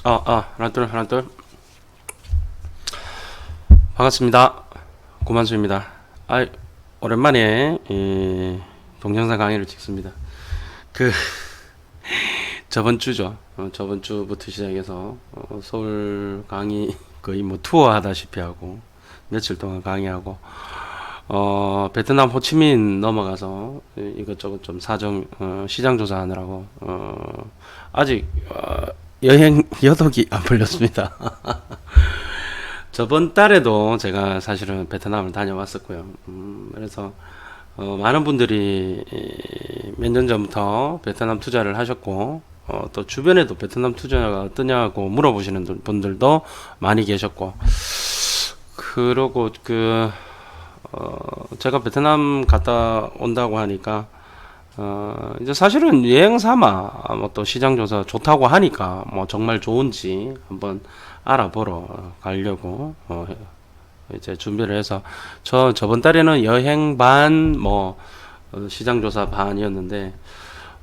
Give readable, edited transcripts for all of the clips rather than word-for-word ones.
하나 둘 반갑습니다. 고만수입니다. 오랜만에 동영상 강의를 찍습니다. 저번 주죠. 저번 주부터 시작해서 서울 강의 거의 뭐 투어 하다시피 하고 며칠 동안 강의하고 베트남 호치민 넘어가서 이것저것 좀 시장 조사하느라고 아직 여행 여독이 안 풀렸습니다. 저번 달에도 제가 사실은 베트남을 다녀왔었고요. 그래서 많은 분들이 몇 년 전부터 베트남 투자를 하셨고 또 주변에도 베트남 투자가 어떠냐고 물어보시는 분들도 많이 계셨고, 그러고 제가 베트남 갔다 온다고 하니까 이제 사실은 여행 삼아 뭐 또 시장 조사 좋다고 하니까 뭐 정말 좋은지 한번 알아보러 가려고 이제 준비를 해서 저번 달에는 여행 반 시장 조사 반이었는데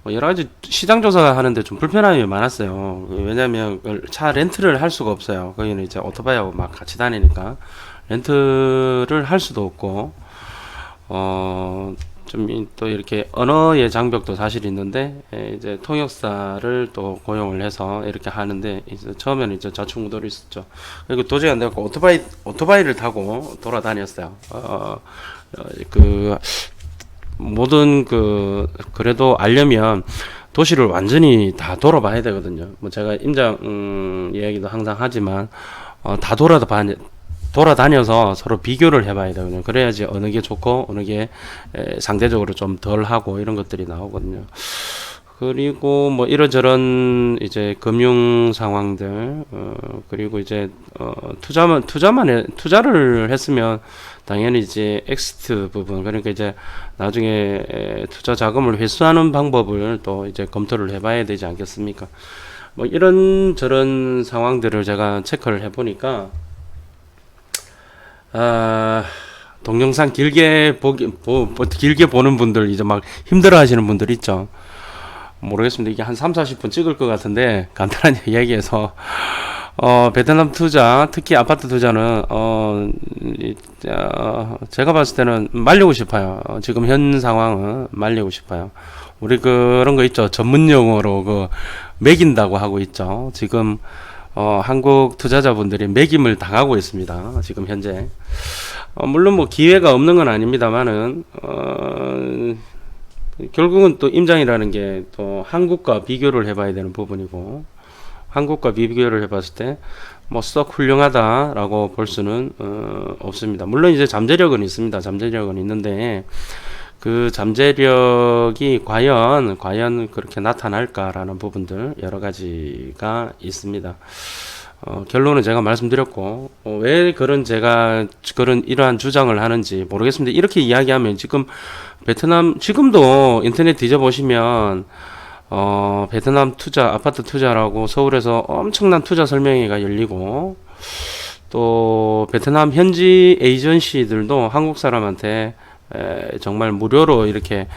여러 가지 시장 조사 하는데 좀 불편함이 많았어요. 왜냐면 차 렌트를 할 수가 없어요. 거기는 이제 오토바이하고 막 같이 다니니까 렌트를 할 수도 없고 좀 또 이렇게 언어의 장벽도 사실 있는데 이제 통역사를 또 고용을 해서 이렇게 하는데 이제 처음에는 이제 좌충우돌이 있었죠. 그리고 도저히 안 되고 오토바이를 타고 돌아다녔어요. 모든 그래도 알려면 도시를 완전히 다 돌아봐야 되거든요. 뭐 제가 임장 이야기도 항상 하지만 다 돌아다녀서 서로 비교를 해봐야 되거든요. 그래야지 어느 게 좋고 어느 게 상대적으로 좀 덜하고 이런 것들이 나오거든요. 그리고 뭐 이런저런 이제 금융 상황들 그리고 이제 투자를 했으면 당연히 이제 엑시트 부분, 그러니까 이제 나중에 투자 자금을 회수하는 방법을 또 이제 검토를 해봐야 되지 않겠습니까? 뭐 이런저런 상황들을 제가 체크를 해보니까 동영상 길게 보는 분들 이제 막 힘들어 하시는 분들 있죠. 모르겠습니다. 이게 한 3-40분 찍을 것 같은데 간단하게 이야기해서 베트남 투자, 특히 아파트 투자는 제가 봤을 때는 말리고 싶어요. 지금 현 상황은 말리고 싶어요. 우리 그런 거 있죠. 전문 용어로 매긴다고 하고 있죠. 지금 한국 투자자분들이 매김을 당하고 있습니다. 지금 현재. 물론 뭐 기회가 없는 건 아닙니다만은, 결국은 또 임장이라는 게 또 한국과 비교를 해봐야 되는 부분이고, 한국과 비교를 해봤을 때, 뭐 썩 훌륭하다라고 볼 수는, 없습니다. 물론 이제 잠재력은 있습니다. 잠재력은 있는데, 그 잠재력이 과연 그렇게 나타날까라는 부분들 여러 가지가 있습니다. 결론은 제가 말씀드렸고, 왜 제가 이러한 주장을 하는지 모르겠습니다. 이렇게 이야기하면 지금 베트남, 지금도 인터넷 뒤져보시면, 베트남 아파트 투자라고 서울에서 엄청난 투자 설명회가 열리고, 또 베트남 현지 에이전시들도 한국 사람한테 정말 무료로 이렇게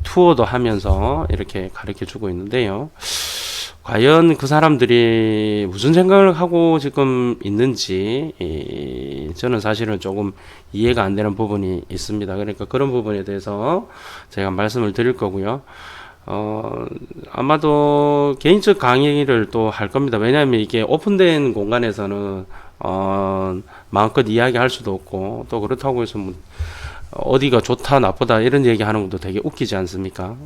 투어도 하면서 이렇게 가르쳐 주고 있는데요. 과연 그 사람들이 무슨 생각을 하고 지금 있는지 저는 사실은 조금 이해가 안 되는 부분이 있습니다. 그러니까 그런 부분에 대해서 제가 말씀을 드릴 거고요. 아마도 개인적 강의를 또 할 겁니다. 왜냐하면 이게 오픈된 공간에서는 마음껏 이야기할 수도 없고, 또 그렇다고 해서 뭐 어디가 좋다 나쁘다 이런 얘기하는 것도 되게 웃기지 않습니까?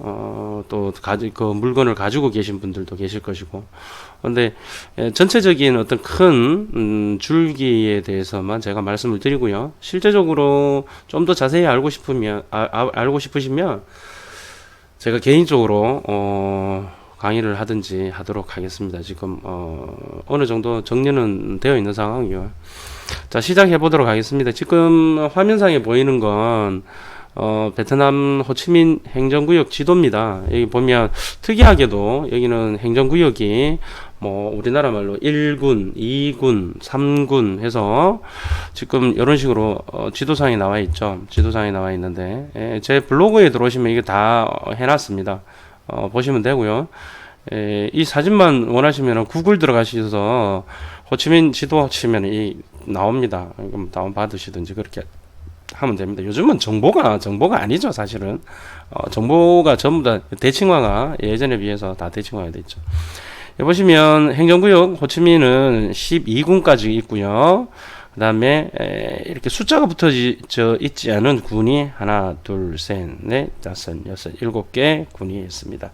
또 그 물건을 가지고 계신 분들도 계실 것이고, 근데 전체적인 어떤 큰 줄기에 대해서만 제가 말씀을 드리고요. 실제적으로 좀 더 자세히 알고 싶으시면 제가 개인적으로 강의를 하든지 하도록 하겠습니다. 지금 어느 정도 정리는 되어 있는 상황이고요. 자, 시작해 보도록 하겠습니다. 지금 화면상에 보이는 건 베트남 호치민 행정구역 지도입니다. 여기 보면 특이하게도 여기는 행정구역이 뭐 우리나라 말로 1군, 2군, 3군 해서 지금 이런 식으로 지도상에 나와 있죠. 지도상에 나와 있는데 제 블로그에 들어오시면 이게 다 해놨습니다. 보시면 되고요. 이 사진만 원하시면 구글 들어가셔서 호치민 지도 치면 이 나옵니다. 그럼 다운 받으시든지 그렇게 하면 됩니다. 요즘은 정보가 아니죠, 사실은. 정보가 전부 다 대칭화가 예전에 비해서 다 대칭화가 됐죠. 여기 보시면 행정구역 호치민은 12군까지 있고요. 그 다음에 이렇게 숫자가 붙어져 있지 않은 군이 하나, 둘, 셋, 넷, 다섯, 여섯, 일곱 개 군이 있습니다.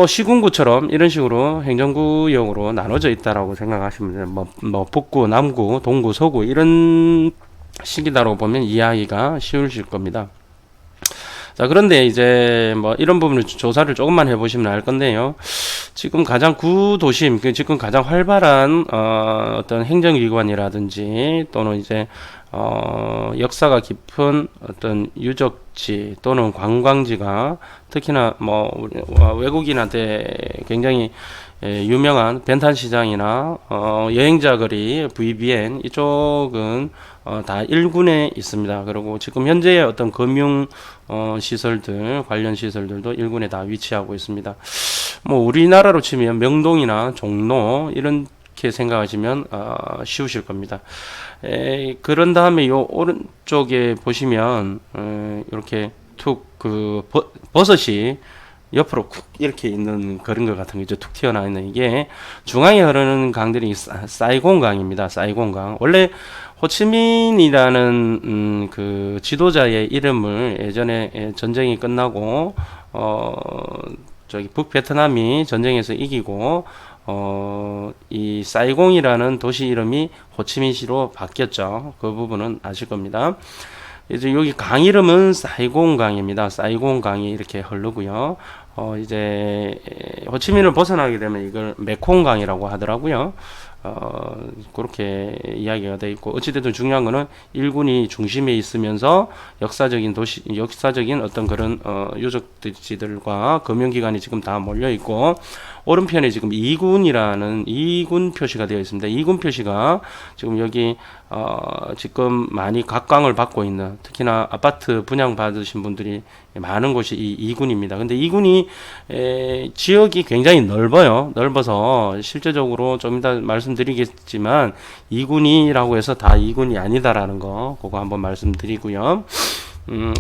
시군구처럼 이런 식으로 행정구역으로 나눠져 있다라고 생각하시면 돼요. 북구, 남구, 동구, 서구 이런 식이다라고 보면 이해하기가 쉬우실 겁니다. 자, 그런데 이제 이런 부분을 조사를 조금만 해보시면 알 건데요. 지금 가장 구도심, 지금 가장 활발한 어떤 행정기관이라든지 또는 이제 역사가 깊은 어떤 유적지 또는 관광지가 특히나 외국인한테 굉장히 유명한 벤탄 시장이나 여행자 거리 VBN 이쪽은 다 1군에 있습니다. 그리고 지금 현재의 어떤 금융 시설들 관련 시설들도 1군에 다 위치하고 있습니다. 우리나라로 치면 명동이나 종로 이렇게 생각하시면 쉬우실 겁니다. 그런 다음에 요 오른쪽에 보시면 이렇게 툭 버섯이 옆으로 쿡 이렇게 있는 그런 것 같은 게 툭 튀어나와 있는 이게 중앙에 흐르는 강들이 사이공강입니다. 사이공강. 원래 호치민이라는 그 지도자의 이름을 예전에 전쟁이 끝나고 북베트남이 전쟁에서 이기고 이 사이공이라는 도시 이름이 호치민시로 바뀌었죠. 그 부분은 아실 겁니다. 이제 여기 강 이름은 사이공강입니다. 사이공강이 이렇게 흐르고요. 이제 호치민을 벗어나게 되면 이걸 메콩강이라고 하더라고요. 그렇게 이야기가 되어 있고 어찌됐든 중요한 거는 1군이 중심에 있으면서 역사적인 어떤 그런 유적지들과 금융기관이 지금 다 몰려 있고 오른편에 지금 2군이라는 표시가 되어 있습니다. 2군 표시가 지금 여기 지금 많이 각광을 받고 있는 특히나 아파트 분양 받으신 분들이 많은 곳이 이 2군입니다. 근데 2군이 지역이 굉장히 넓어서 실제적으로 좀 이따 말씀드리겠지만 2군이라고 해서 다 2군이 아니다라는 거 그거 한번 말씀드리고요.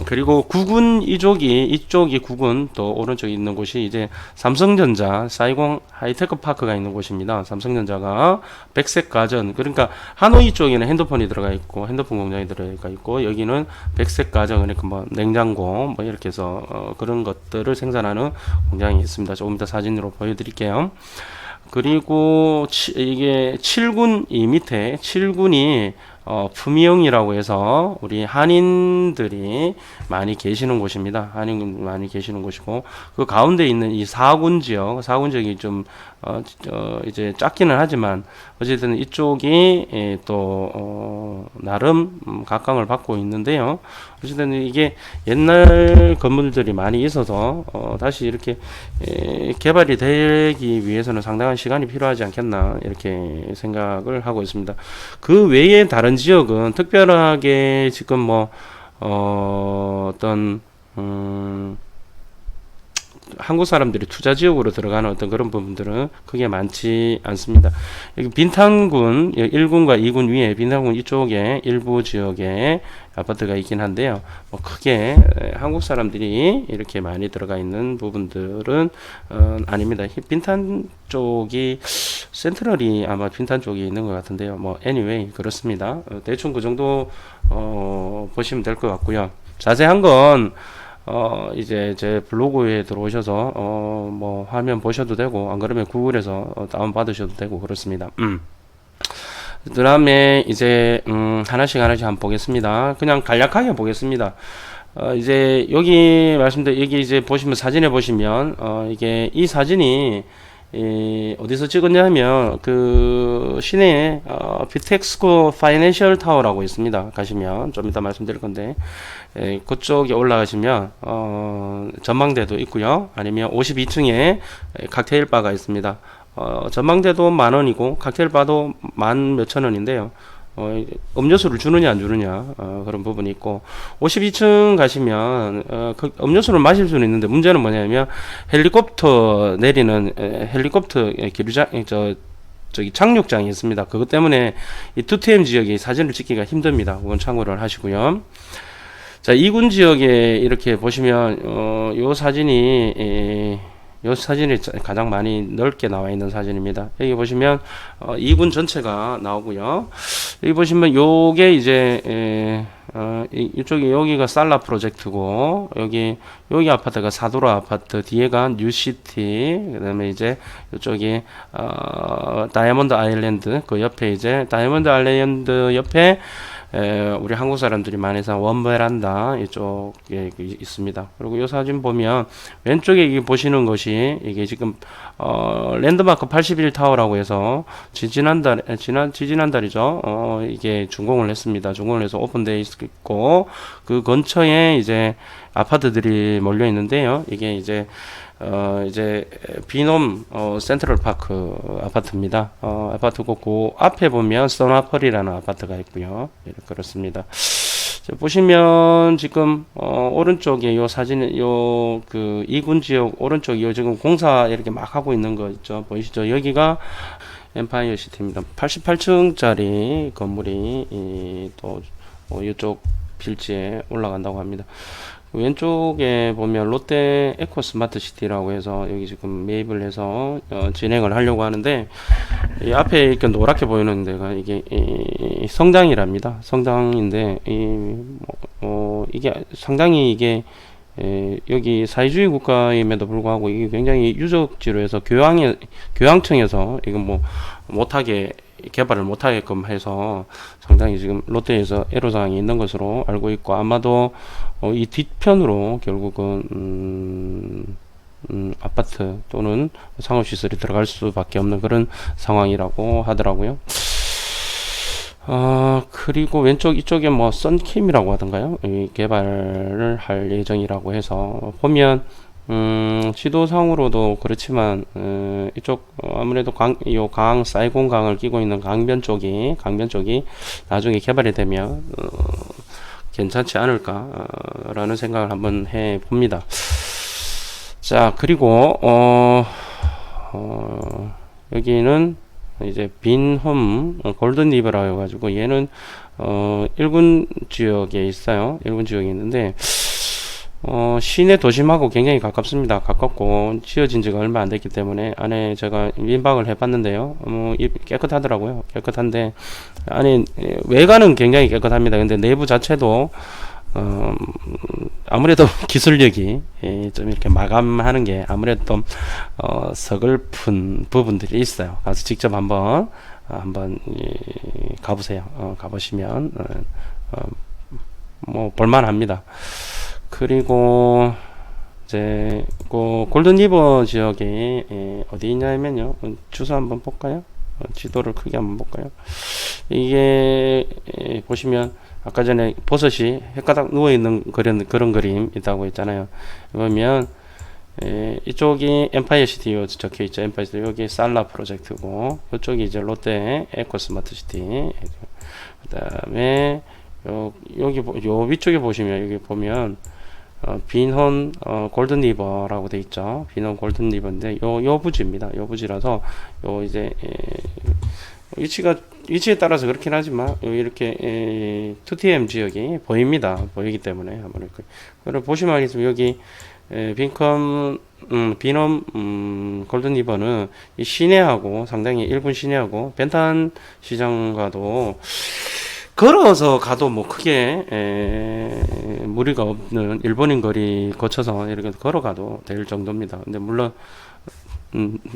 그리고 구군 이쪽이 구군 또 오른쪽에 있는 곳이 이제 삼성전자 사이공 하이테크 파크가 있는 곳입니다. 삼성전자가 백색 가전 그러니까 하노이 쪽에는 핸드폰이 들어가 있고 핸드폰 공장이 들어가 있고 여기는 백색 가전 그러니까 냉장고 이렇게 해서 그런 것들을 생산하는 공장이 있습니다. 조금 이따 사진으로 보여드릴게요. 그리고 이게 7군 이 밑에 7군이 품위영이라고 해서 우리 한인들이 많이 계시는 곳입니다. 한인 많이 계시는 곳이고 그 가운데 있는 이 4군 지역이 좀 이제 작기는 하지만 어쨌든 이쪽이 또 나름 각광을 받고 있는데요. 어쨌든 이게 옛날 건물들이 많이 있어서 다시 이렇게 개발이 되기 위해서는 상당한 시간이 필요하지 않겠나 이렇게 생각을 하고 있습니다. 그 외에 다른 지역은 특별하게 지금 어떤 한국 사람들이 투자 지역으로 들어가는 어떤 그런 부분들은 크게 많지 않습니다. 여기 빈탄군 1군과 2군 위에 빈탄군 이쪽에 일부 지역에 아파트가 있긴 한데요. 크게 한국 사람들이 이렇게 많이 들어가 있는 부분들은 아닙니다. 빈탄 쪽이 센트럴이 아마 빈탄 쪽에 있는 것 같은데요. anyway 그렇습니다. 대충 그 정도 보시면 될 것 같고요. 자세한 건 이제 제 블로그에 들어오셔서 화면 보셔도 되고 안 그러면 구글에서 다운 받으셔도 되고 그렇습니다. 그 다음에 이제 하나씩 한번 보겠습니다. 그냥 간략하게 보겠습니다. 이제 여기 여기 이제 보시면 사진에 보시면 이게 이 사진이 어디서 찍었냐 하면 그 시내에 비텍스코 파이낸셜 타워라고 있습니다. 가시면 좀 이따 말씀드릴 건데 그쪽에 올라가시면 전망대도 있고요. 아니면 52층에 칵테일 바가 있습니다. 전망대도 10,000원이고 칵테일 바도 10,000 몇천 원인데요. 음료수를 주느냐 안 주느냐 그런 부분이 있고 52층 가시면 그 음료수를 마실 수는 있는데 문제는 뭐냐면 헬리콥터 내리는 헬리콥터 기류장 저기 착륙장이 있습니다. 그것 때문에 이 2TM 지역이 사진을 찍기가 힘듭니다. 그건 참고를 하시고요. 자, 2군 지역에 이렇게 보시면 요 사진이 가장 많이 넓게 나와 있는 사진입니다. 여기 보시면 2군 전체가 나오고요. 여기 보시면 요게 이제 이쪽이 여기가 살라 프로젝트고 여기 아파트가 사도라 아파트, 뒤에가 뉴시티, 그다음에 이제 이쪽이 다이아몬드 아일랜드, 그 옆에 이제 다이아몬드 아일랜드 옆에 우리 한국 사람들이 많이 사는 원베란다 이쪽에 있습니다. 그리고 이 사진 보면 왼쪽에 보시는 것이 이게 지금 랜드마크 81타워라고 해서 지지난달이죠. 이게 준공을 했습니다. 준공을 해서 오픈되어 있고 그 근처에 이제 아파트들이 몰려 있는데요. 이게 이제 비놈 센트럴 파크 아파트입니다. 아파트고 그 앞에 보면 서나펄이라는 아파트가 있고요. 그렇습니다. 자, 보시면 지금 오른쪽에 요 사진은 그 2군 지역 오른쪽 지금 공사 이렇게 막 하고 있는 거 있죠. 보이시죠? 여기가 엠파이어 시티입니다. 88층짜리 건물이 또 이쪽 필지에 올라간다고 합니다. 왼쪽에 보면 롯데 에코 스마트 시티라고 해서 여기 지금 매입을 해서 진행을 하려고 하는데 이 앞에 이렇게 노랗게 보이는 데가 이게 성당이랍니다. 성당인데 이게 상당히 이게 여기 사회주의 국가임에도 불구하고 이게 굉장히 유적지로 해서 교황청에서 이건 뭐 못하게 개발을 못하게끔 해서 상당히 지금 롯데에서 애로사항이 있는 것으로 알고 있고 아마도 이 뒤편으로 결국은 아파트 또는 상업시설이 들어갈 수밖에 없는 그런 상황이라고 하더라고요. 그리고 왼쪽 이쪽에 뭐 썬킴이라고 하던가요? 개발을 할 예정이라고 해서 보면 지도상으로도 그렇지만 이쪽 아무래도 사이공 강을 끼고 있는 강변 쪽이 나중에 개발이 되면 괜찮지 않을까라는 생각을 한번 해 봅니다. 자, 그리고 여기는 이제 빈홈 골든 리버라고 해가지고 얘는 1군 지역에 있어요. 1군 지역에 있는데 시내 도심하고 굉장히 가깝습니다. 가깝고 지어진 지가 얼마 안 됐기 때문에 안에 제가 민박을 해봤는데요. 깨끗하더라고요. 깨끗한데 안에 외관은 굉장히 깨끗합니다. 근데 내부 자체도 아무래도 기술력이 좀 이렇게 마감하는 게 아무래도 서글픈 부분들이 있어요. 가서 직접 한번 가보세요. 가보시면 뭐 볼만합니다. 그리고 이제 그 골든 리버 지역에 어디 있냐면요. 주소 한번 볼까요? 지도를 크게 한번 볼까요? 이게 보시면 아까 전에 버섯이 헷가닥 누워있는 그런 그림 있다고 했잖아요. 보면 이쪽이 엠파이어 시티 적혀 있죠. 엠파이어 시티 여기 살라 프로젝트고 이쪽이 이제 롯데 에코 스마트 시티. 그 다음에 여기 요 위쪽에 보시면 여기 보면 빈혼 골든 리버라고 돼 있죠. 빈혼 골든 리버인데 요 부지입니다. 요 부지라서 요 이제 위치에 따라서 그렇긴 하지만 이렇게 2TM 지역이 보입니다. 보이기 때문에 한번 그걸 보시면 알겠습니다. 여기 빈홈 골든 리버는 이 시내하고 상당히 1군 시내하고 벤탄 시장과도 걸어서 가도 뭐 크게 무리가 없는 일본인 거리 거쳐서 이렇게 걸어가도 될 정도입니다. 근데 물론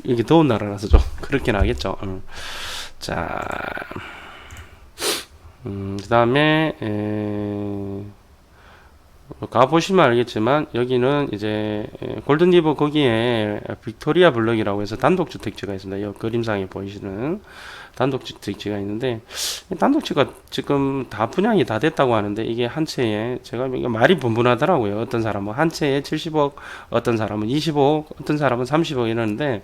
이게 더운 나라라서 좀 그렇긴 하겠죠. 자, 그 다음에 가보시면 알겠지만 여기는 이제 골든리버 거기에 빅토리아 블럭이라고 해서 단독주택지가 있습니다. 이 그림상에 보이시는 단독주택지가 있는데 단독지가 지금 다 분양이 다 됐다고 하는데 이게 한 채에 제가 말이 분분하더라고요. 어떤 사람은 한 채에 70억, 어떤 사람은 25억, 어떤 사람은 30억 이러는데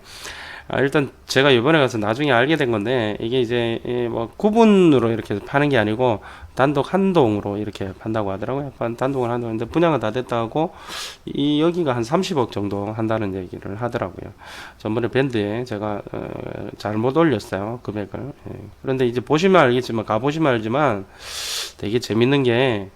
일단 제가 이번에 가서 나중에 알게 된 건데 이게 이제 뭐 구분으로 이렇게 파는 게 아니고 단독 한 동으로 이렇게 판다고 하더라고요. 단독을 한 동인데 분양은 다 됐다고 이 여기가 한 30억 정도 한다는 얘기를 하더라고요. 전번에 밴드에 제가 잘못 올렸어요, 금액을. 그런데 이제 보시면 알겠지만, 가보시면 알지만 되게 재밌는 게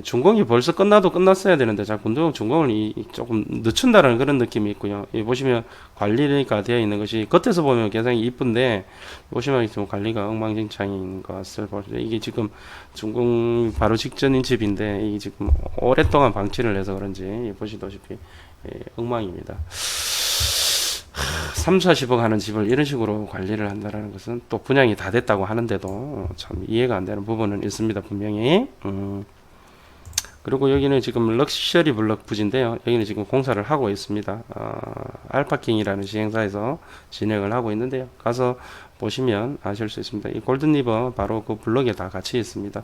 준공이 벌써 끝나도 끝났어야 되는데 자꾸 준공을 조금 늦춘다는 그런 느낌이 있고요. 보시면 관리가 되어 있는 것이 겉에서 보면 굉장히 이쁜데 보시면 좀 관리가 엉망진창인 것을 보시죠. 이게 지금 준공 바로 직전인 집인데 이게 지금 오랫동안 방치를 해서 그런지 보시다시피 엉망입니다. 3, 40억 하는 집을 이런 식으로 관리를 한다는 것은 또 분양이 다 됐다고 하는데도 참 이해가 안 되는 부분은 있습니다, 분명히. 그리고 여기는 지금 럭셔리 블럭 부지인데요. 여기는 지금 공사를 하고 있습니다. 알파킹이라는 시행사에서 진행을 하고 있는데요. 가서 보시면 아실 수 있습니다. 이 골든리버 바로 그 블럭에 다 같이 있습니다.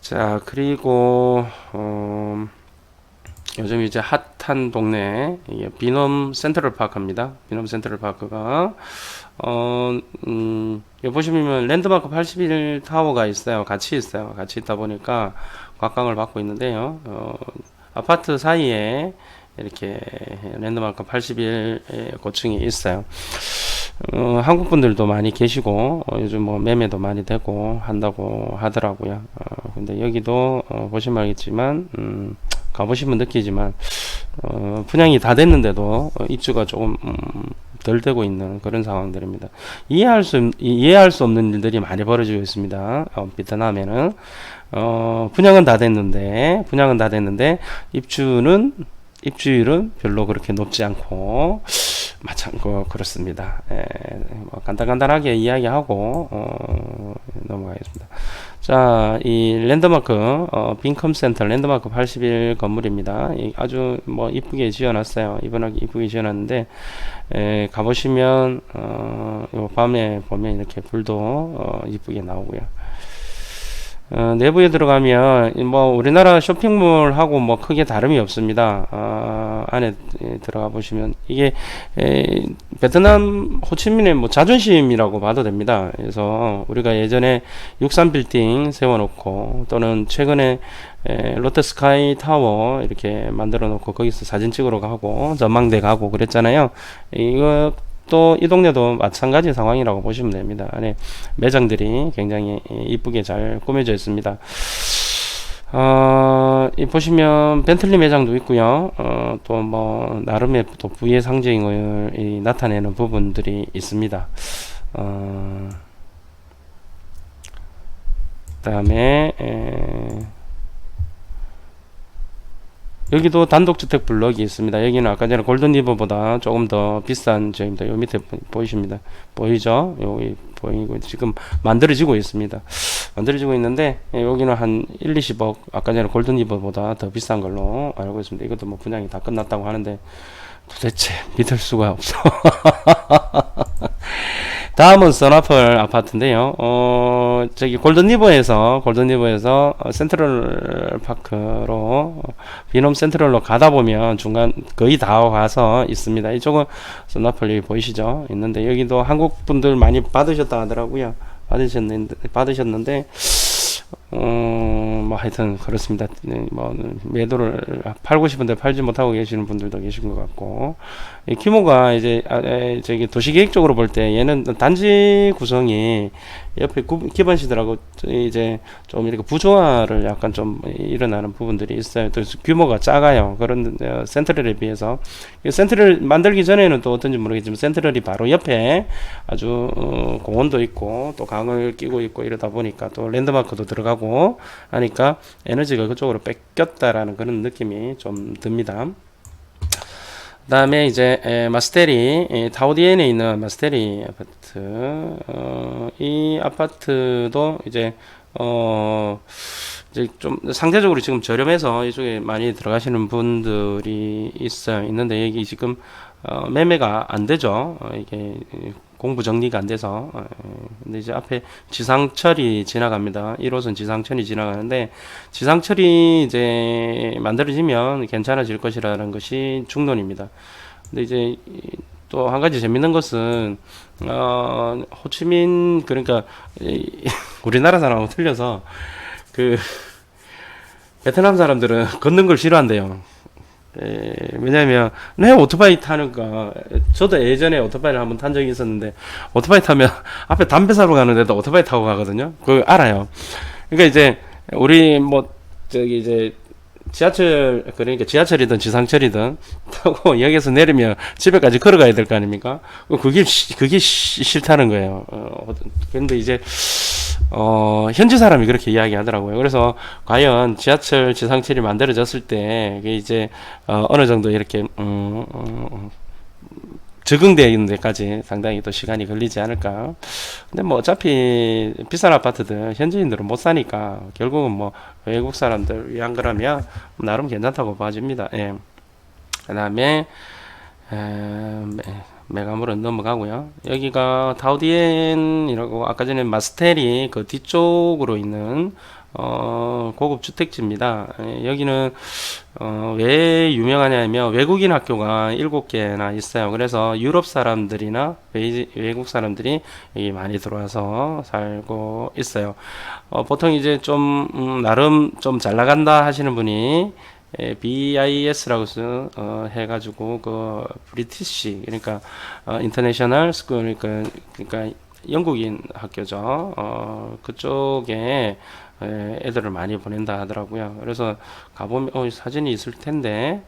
자, 그리고 요즘 이제 핫한 동네 비넘 센트럴파크입니다. 비넘 센트럴파크가 여기 보시면 랜드마크 81 타워가 있어요. 같이 있어요. 같이 있다 보니까 곽강을 받고 있는데요. 아파트 사이에 이렇게 랜드마크 81 고층이 있어요. 한국 분들도 많이 계시고 요즘 뭐 매매도 많이 되고 한다고 하더라고요. 근데 여기도 보시면 알겠지만 가보시면 느끼지만 분양이 다 됐는데도 입주가 조금 덜 되고 있는 그런 상황들입니다. 이해할 수 없는 일들이 많이 벌어지고 있습니다. 베트남에는 분양은 다 됐는데 입주율은 별로 그렇게 높지 않고 그렇습니다. 뭐 간단하게 이야기하고 넘어가겠습니다. 자, 이 랜드마크 빈컴 센터 랜드마크 81 건물입니다. 아주 뭐 이쁘게 지어놨어요. 이번에 이쁘게 지어놨는데 가보시면 요 밤에 보면 이렇게 불도 이쁘게 나오고요. 내부에 들어가면 뭐 우리나라 쇼핑몰하고 뭐 크게 다름이 없습니다. 안에 들어가 보시면 이게 베트남 호치민의 뭐 자존심이라고 봐도 됩니다. 그래서 우리가 예전에 63빌딩 세워놓고 또는 최근에 롯데스카이 타워 이렇게 만들어 놓고 거기서 사진 찍으러 가고 전망대 가고 그랬잖아요. 이거 또 이 동네도 마찬가지 상황이라고 보시면 됩니다. 안에 매장들이 굉장히 이쁘게 잘 꾸며져 있습니다. 보시면 벤틀리 매장도 있고요. 또 뭐 나름의 또 부의 상징을 나타내는 부분들이 있습니다. 그다음에 여기도 단독주택 블럭이 있습니다. 여기는 아까 전에 골든리버보다 조금 더 비싼 지역입니다. 요 밑에 보이십니다. 보이죠? 여기 보이고 지금 만들어지고 있습니다. 만들어지고 있는데 여기는 한 1, 20억 아까 전에 골든리버보다 더 비싼 걸로 알고 있습니다. 이것도 뭐 분양이 다 끝났다고 하는데 도대체 믿을 수가 없어. 다음은 선아플 아파트인데요. 저기 골든리버에서 센트럴 파크로 비놈 센트럴로 가다 보면 중간 거의 다 와서 있습니다. 이쪽은 선아플 여기 보이시죠? 있는데 여기도 한국 분들 많이 받으셨다 하더라고요. 받으셨는데 뭐 하여튼 그렇습니다. 뭐 매도를 팔고 싶은데 팔지 못하고 계시는 분들도 계신 것 같고 규모가 이제 저기 도시계획적으로 볼 때 얘는 단지 구성이 옆에 기반시들하고 이제 좀 이렇게 부조화를 약간 좀 일어나는 부분들이 있어요. 또 규모가 작아요. 그런 센트럴에 비해서 센트럴 만들기 전에는 또 어떤지 모르겠지만 센트럴이 바로 옆에 아주 공원도 있고 또 강을 끼고 있고 이러다 보니까 또 랜드마크도 들어가고 하니까 에너지가 그쪽으로 뺏겼다라는 그런 느낌이 좀 듭니다. 그 다음에 이제 마스테리 타오디엔에 있는 마스테리 아파트 이 아파트도 이제 좀 상대적으로 지금 저렴해서 이쪽에 많이 들어가시는 분들이 있는데 여기 지금 매매가 안 되죠. 이게 공부 정리가 안 돼서. 근데 이제 앞에 지상철이 지나갑니다. 1호선 지상철이 지나가는데, 지상철이 이제 만들어지면 괜찮아질 것이라는 것이 중론입니다. 근데 이제 또 한 가지 재밌는 것은, 호치민, 그러니까 우리나라 사람하고 틀려서 그 베트남 사람들은 걷는 걸 싫어한대요. 왜냐면 내 오토바이 타는가, 저도 예전에 오토바이를 한번 탄 적이 있었는데, 오토바이 타면 앞에 담배 사러 가는데도 오토바이 타고 가거든요. 그거 알아요. 그러니까 이제 우리 뭐 저기 이제 지하철, 그러니까 지하철이든 지상철이든 타고 역에서 내리면 집에까지 걸어가야 될 거 아닙니까? 그게 싫다는 거예요. 근데 이제 현지 사람이 그렇게 이야기하더라고요. 그래서 과연 지하철 지상철이 만들어졌을 때 이게 이제 어느 정도 이렇게 적응되는 데까지 상당히 또 시간이 걸리지 않을까. 근데 뭐 어차피 비싼 아파트들 현지인들은 못 사니까 결국은 뭐 외국 사람들 위한 거라면 나름 괜찮다고 봐집니다. 예. 그다음에 메가몰은 넘어가고요. 여기가 다우디엔이라고, 아까 전에 마스텔이 그 뒤쪽으로 있는 고급 주택지입니다. 여기는 왜 유명하냐면 외국인 학교가 7개나 있어요. 그래서 유럽 사람들이나 외국 사람들이 여기 많이 들어와서 살고 있어요. 보통 이제 좀 나름 좀 잘 나간다 하시는 분이 BIS라고 해가지고 그 브리티시, 그러니까 인터내셔널 스쿨, 그러니까 영국인 학교죠. 그쪽에 애들을 많이 보낸다 하더라고요. 그래서 가보면 사진이 있을 텐데,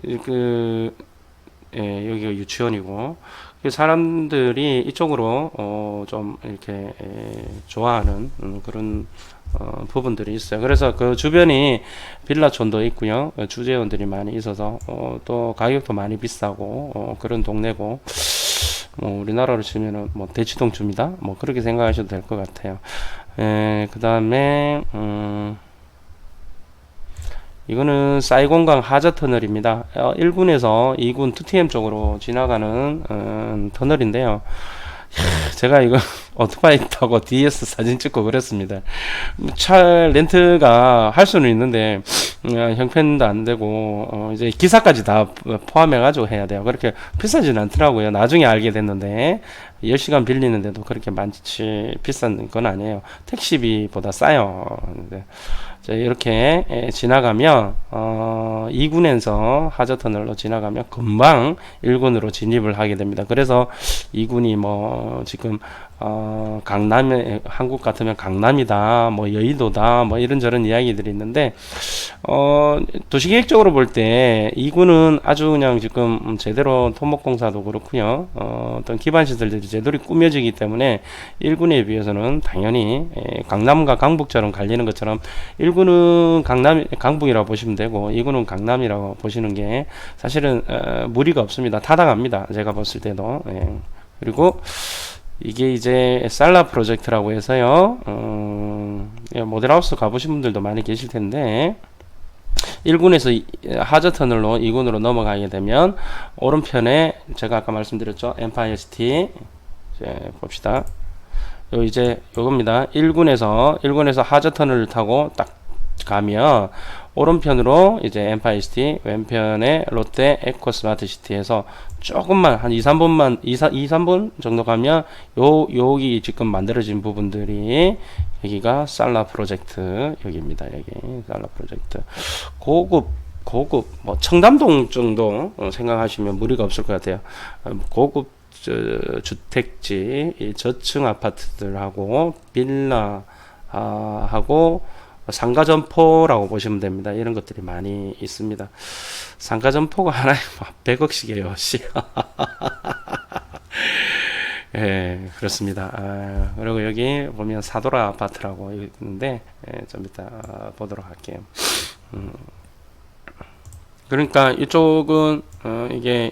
여기가 유치원이고, 사람들이 이쪽으로 좀 이렇게 좋아하는 그런 부분들이 있어요. 그래서 그 주변이 빌라촌도 있고요. 주재원들이 많이 있어서 또 가격도 많이 비싸고 그런 동네고, 뭐 우리나라로 치면은 뭐 대치동쯤이다, 뭐 그렇게 생각하셔도 될 것 같아요. 그 다음에 이거는 사이공강 하저터널입니다. 1군에서 2군 2TM 쪽으로 지나가는 터널인데요. 제가 이거 오토바이 타고 DS 사진 찍고 그랬습니다. 차 렌트가 할 수는 있는데 형편도 안 되고 이제 기사까지 다 포함해 가지고 해야 돼요. 그렇게 비싸지는 않더라고요. 나중에 알게 됐는데 10시간 빌리는데도 그렇게 많지 비싼 건 아니에요. 택시비보다 싸요. 근데 이렇게 지나가면 2군에서 하저터널로 지나가면 금방 1군으로 진입을 하게 됩니다. 그래서 2군이 뭐 지금 강남에, 한국 같으면 강남이다, 뭐 여의도다, 뭐 이런저런 이야기들이 있는데 도시계획적으로 볼 때 2군은 아주 그냥 지금 제대로 토목공사도 그렇고요, 어떤 기반시설들이 제대로 꾸며지기 때문에 1군에 비해서는 당연히 강남과 강북처럼 갈리는 것처럼 1군은 강북이라고 보시면 되고 2군은 강남이라고 보시는 게 사실은 무리가 없습니다. 타당합니다. 제가 봤을 때도. 그리고 이게 이제 살라 프로젝트라고 해서요, 모델하우스 가보신 분들도 많이 계실 텐데, 1군에서 하저터널로 2군으로 넘어가게 되면 오른편에 제가 아까 말씀드렸죠, 엠파이어 시티. 이제 봅시다. 이제 요겁니다. 1군에서 하저터널을 타고 딱 가면 오른편으로 이제 엠파이어 시티, 왼편에 롯데 에코 스마트 시티에서 조금만 한 2-3분 정도 가면 여기 지금 만들어진 부분들이, 여기가 살라 프로젝트, 여기입니다. 여기 살라 프로젝트. 고급 뭐 청담동 정도 생각하시면 무리가 없을 것 같아요. 고급 주택지, 저층 아파트들하고 빌라 하고 상가점포라고 보시면 됩니다. 이런 것들이 많이 있습니다. 상가점포가 하나에 100억씩이에요. 예, 그렇습니다. 그리고 여기 보면 사도라 아파트라고 있는데, 좀 이따 보도록 할게요. 그러니까 이쪽은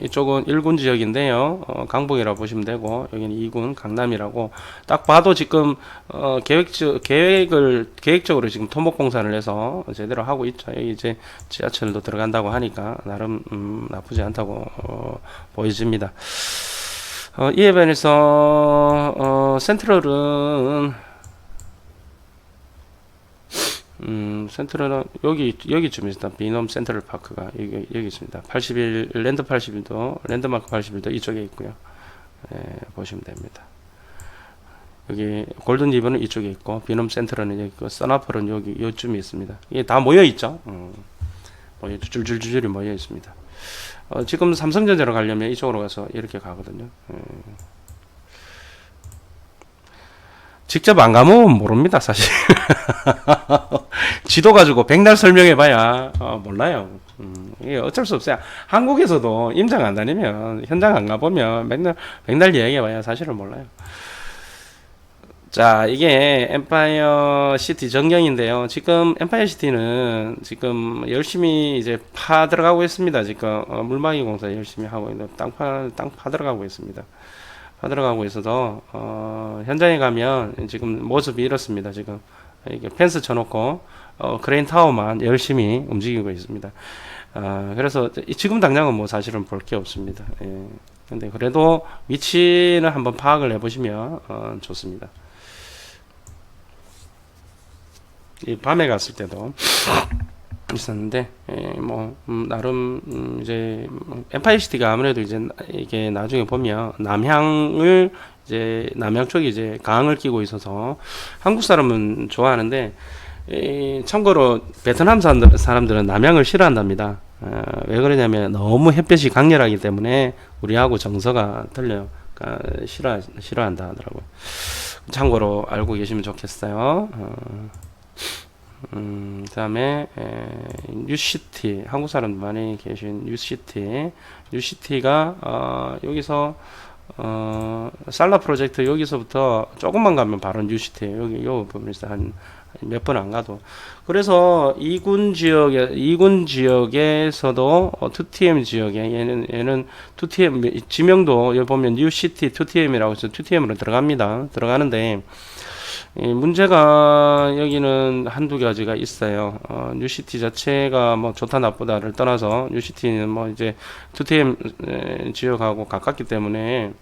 이쪽은 1군 지역인데요. 강북이라고 보시면 되고 여기는 2군 강남이라고 딱 봐도 지금 계획적으로 지금 토목공사를 해서 제대로 하고 있죠. 여기 이제 지하철도 들어간다고 하니까 나름 나쁘지 않다고 보여집니다. 이에 반해서 센트럴은 센트럴은 여기쯤 있습니다. 비넘 센트럴 파크가 여기 있습니다. 81 랜드 81도 랜드마크 81도 이쪽에 있고요. 보시면 됩니다. 여기 골든 리버는 이쪽에 있고 비넘 센트럴은 여기 있고 서나펄은 여기 요쯤에 있습니다. 이게 다 모여 있죠. 줄줄줄줄이 모여 있습니다. 지금 삼성전자로 가려면 이쪽으로 가서 이렇게 가거든요. 직접 안 가면 모릅니다, 사실. 지도 가지고 백날 설명해봐야 몰라요. 이게 어쩔 수 없어요. 한국에서도 임장 안 다니면 현장 안 가보면 백날 이야기해봐야 사실은 몰라요. 자, 이게 엠파이어 시티 전경인데요. 지금 엠파이어 시티는 지금 열심히 이제 파 들어가고 있습니다. 지금 물막이 공사 열심히 하고 있는 땅 파 들어가고 있습니다. 들어가고 있어서 현장에 가면 지금 모습이 이렇습니다. 지금 이게 펜스 쳐놓고 크레인 타워만 열심히 움직이고 있습니다. 그래서 지금 당장은 뭐 사실은 볼 게 없습니다. 예. 근데 그래도 위치는 한번 파악을 해보시면 좋습니다. 이 밤에 갔을 때도 있었는데, 나름, 이제, 엠파이어 시티가 아무래도 이제, 이게 나중에 보면, 남향 쪽이 이제 강을 끼고 있어서, 한국 사람은 좋아하는데, 참고로, 베트남 사람들은 남향을 싫어한답니다. 왜 그러냐면, 너무 햇볕이 강렬하기 때문에, 우리하고 정서가 틀려요. 그러니까 싫어한다 하더라고요. 참고로 알고 계시면 좋겠어요. 그 다음에 뉴시티, 한국 사람들 많이 계신 뉴시티가 여기서 살라 프로젝트 여기서부터 조금만 가면 바로 뉴시티 여기 보면서 한 몇 번 안 가도, 그래서 2군 지역에서도 2TM 지역에 얘는 2TM 지명도 여기 보면 뉴시티 2TM이라고 해서 2TM으로 들어가는데 문제가 여기는 한두 가지가 있어요. 뉴시티 자체가 뭐 좋다 나쁘다를 떠나서 뉴시티는 뭐 이제 2TM 지역하고 가깝기 때문에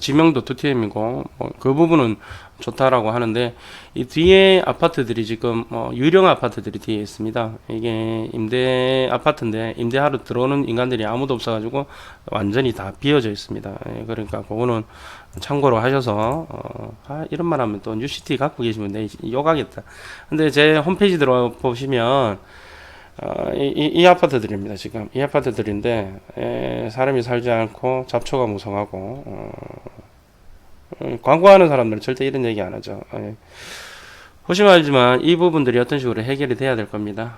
지명도 2TM이고 그 부분은 좋다라고 하는데, 이 뒤에 아파트들이 지금 유령 아파트들이 뒤에 있습니다. 이게 임대 아파트인데 임대하러 들어오는 인간들이 아무도 없어가지고 완전히 다 비어져 있습니다. 그러니까 그거는 참고로 하셔서 이런 말 하면 또 뉴시티 갖고 계시면 내 욕하겠다. 근데 제 홈페이지 들어보시면 이 아파트들입니다. 지금 이 아파트들인데 사람이 살지 않고 잡초가 무성하고 광고하는 사람들은 절대 이런 얘기 안 하죠. 보시면 알지만 이 부분들이 어떤 식으로 해결이 돼야 될 겁니다.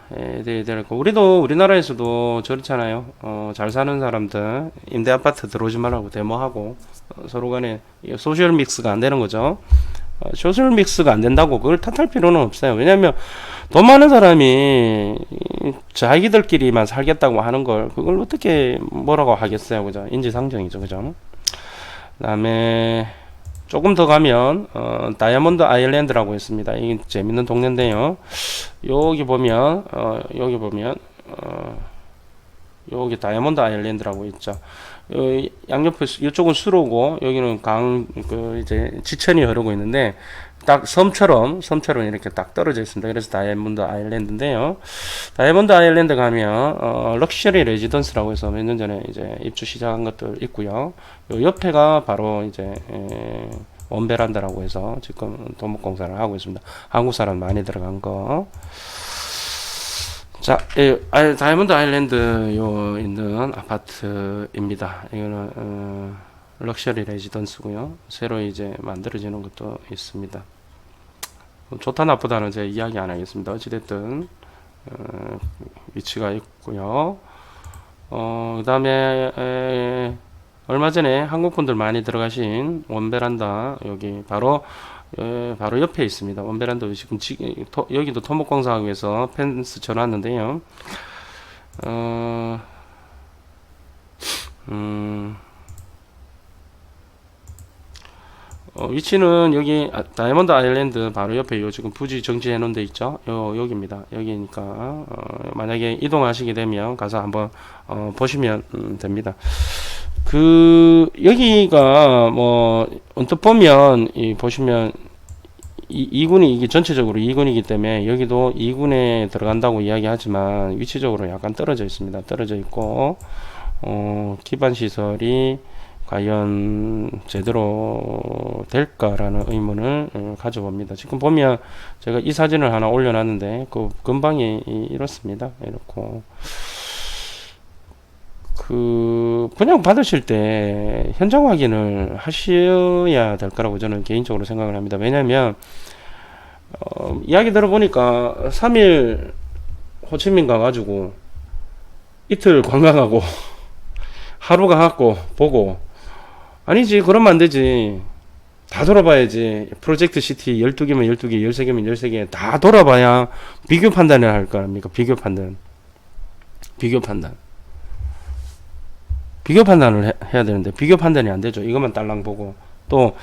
우리도 우리나라에서도 저렇잖아요. 잘 사는 사람들 임대 아파트 들어오지 말라고 데모하고 서로 간에 소셜 믹스가 안 되는 거죠. 소셜 믹스가 안 된다고 그걸 탓할 필요는 없어요. 왜냐하면 돈 많은 사람이 자기들끼리만 살겠다고 하는 걸 그걸 어떻게 뭐라고 하겠어요, 그죠? 인지상정이죠, 그죠? 그다음에 조금 더 가면 다이아몬드 아일랜드라고 있습니다. 이게 재밌는 동네인데요. 여기 보면 여기 다이아몬드 아일랜드라고 있죠. 양옆에 이쪽은 수로고 여기는 이제 지천이 흐르고 있는데 딱 섬처럼 이렇게 딱 떨어져 있습니다. 그래서 다이아몬드 아일랜드인데요. 다이아몬드 아일랜드 가면 럭셔리 레지던스라고 해서 몇 년 전에 이제 입주 시작한 것들 있고요. 요 옆에가 바로 이제 원베란다라고 해서 지금 토목공사를 하고 있습니다. 한국 사람 많이 들어간 거. 자, 다이아몬드 아일랜드 있는 아파트입니다. 이거는 럭셔리 레지던스고요. 새로 이제 만들어지는 것도 있습니다. 좋다 나쁘다는 제가 이야기 안 하겠습니다. 어찌됐든 위치가 있고요. 그 다음에 얼마 전에 한국 분들 많이 들어가신 원베란다 여기 바로 옆에 있습니다. 원베란다 지금 여기도 토목공사하고 해서 펜스 쳐놨는데요. 어, 음, 위치는 여기 다이아몬드 아일랜드 바로 옆에 요 지금 부지 정지해 놓은 데 있죠. 여기입니다. 여기니까 만약에 이동하시게 되면 가서 한번 보시면 됩니다. 여기가 뭐 언뜻 보면 보시면 2군이 이게 전체적으로 2군이기 때문에 여기도 2군에 들어간다고 이야기하지만 위치적으로 약간 떨어져 있습니다. 떨어져 있고 기반 시설이 과연 제대로 될까라는 의문을 가져봅니다. 지금 보면 제가 이 사진을 하나 올려놨는데 그 근방이 이렇습니다. 이렇고 분양 받으실 때 현장 확인을 하셔야 될 거라고 저는 개인적으로 생각을 합니다. 왜냐면 이야기 들어보니까 3일 호치민 가가지고 이틀 관광하고 하루 가갖고 보고 아니지 그러면 안 되지. 다 돌아봐야지. 프로젝트 시티 12개면 12개 13개면 13개 다 돌아봐야 비교 판단을 할 거 아닙니까? 비교 판단 비교 판단을 해야 되는데 비교 판단이 안 되죠. 이것만 딸랑 보고 또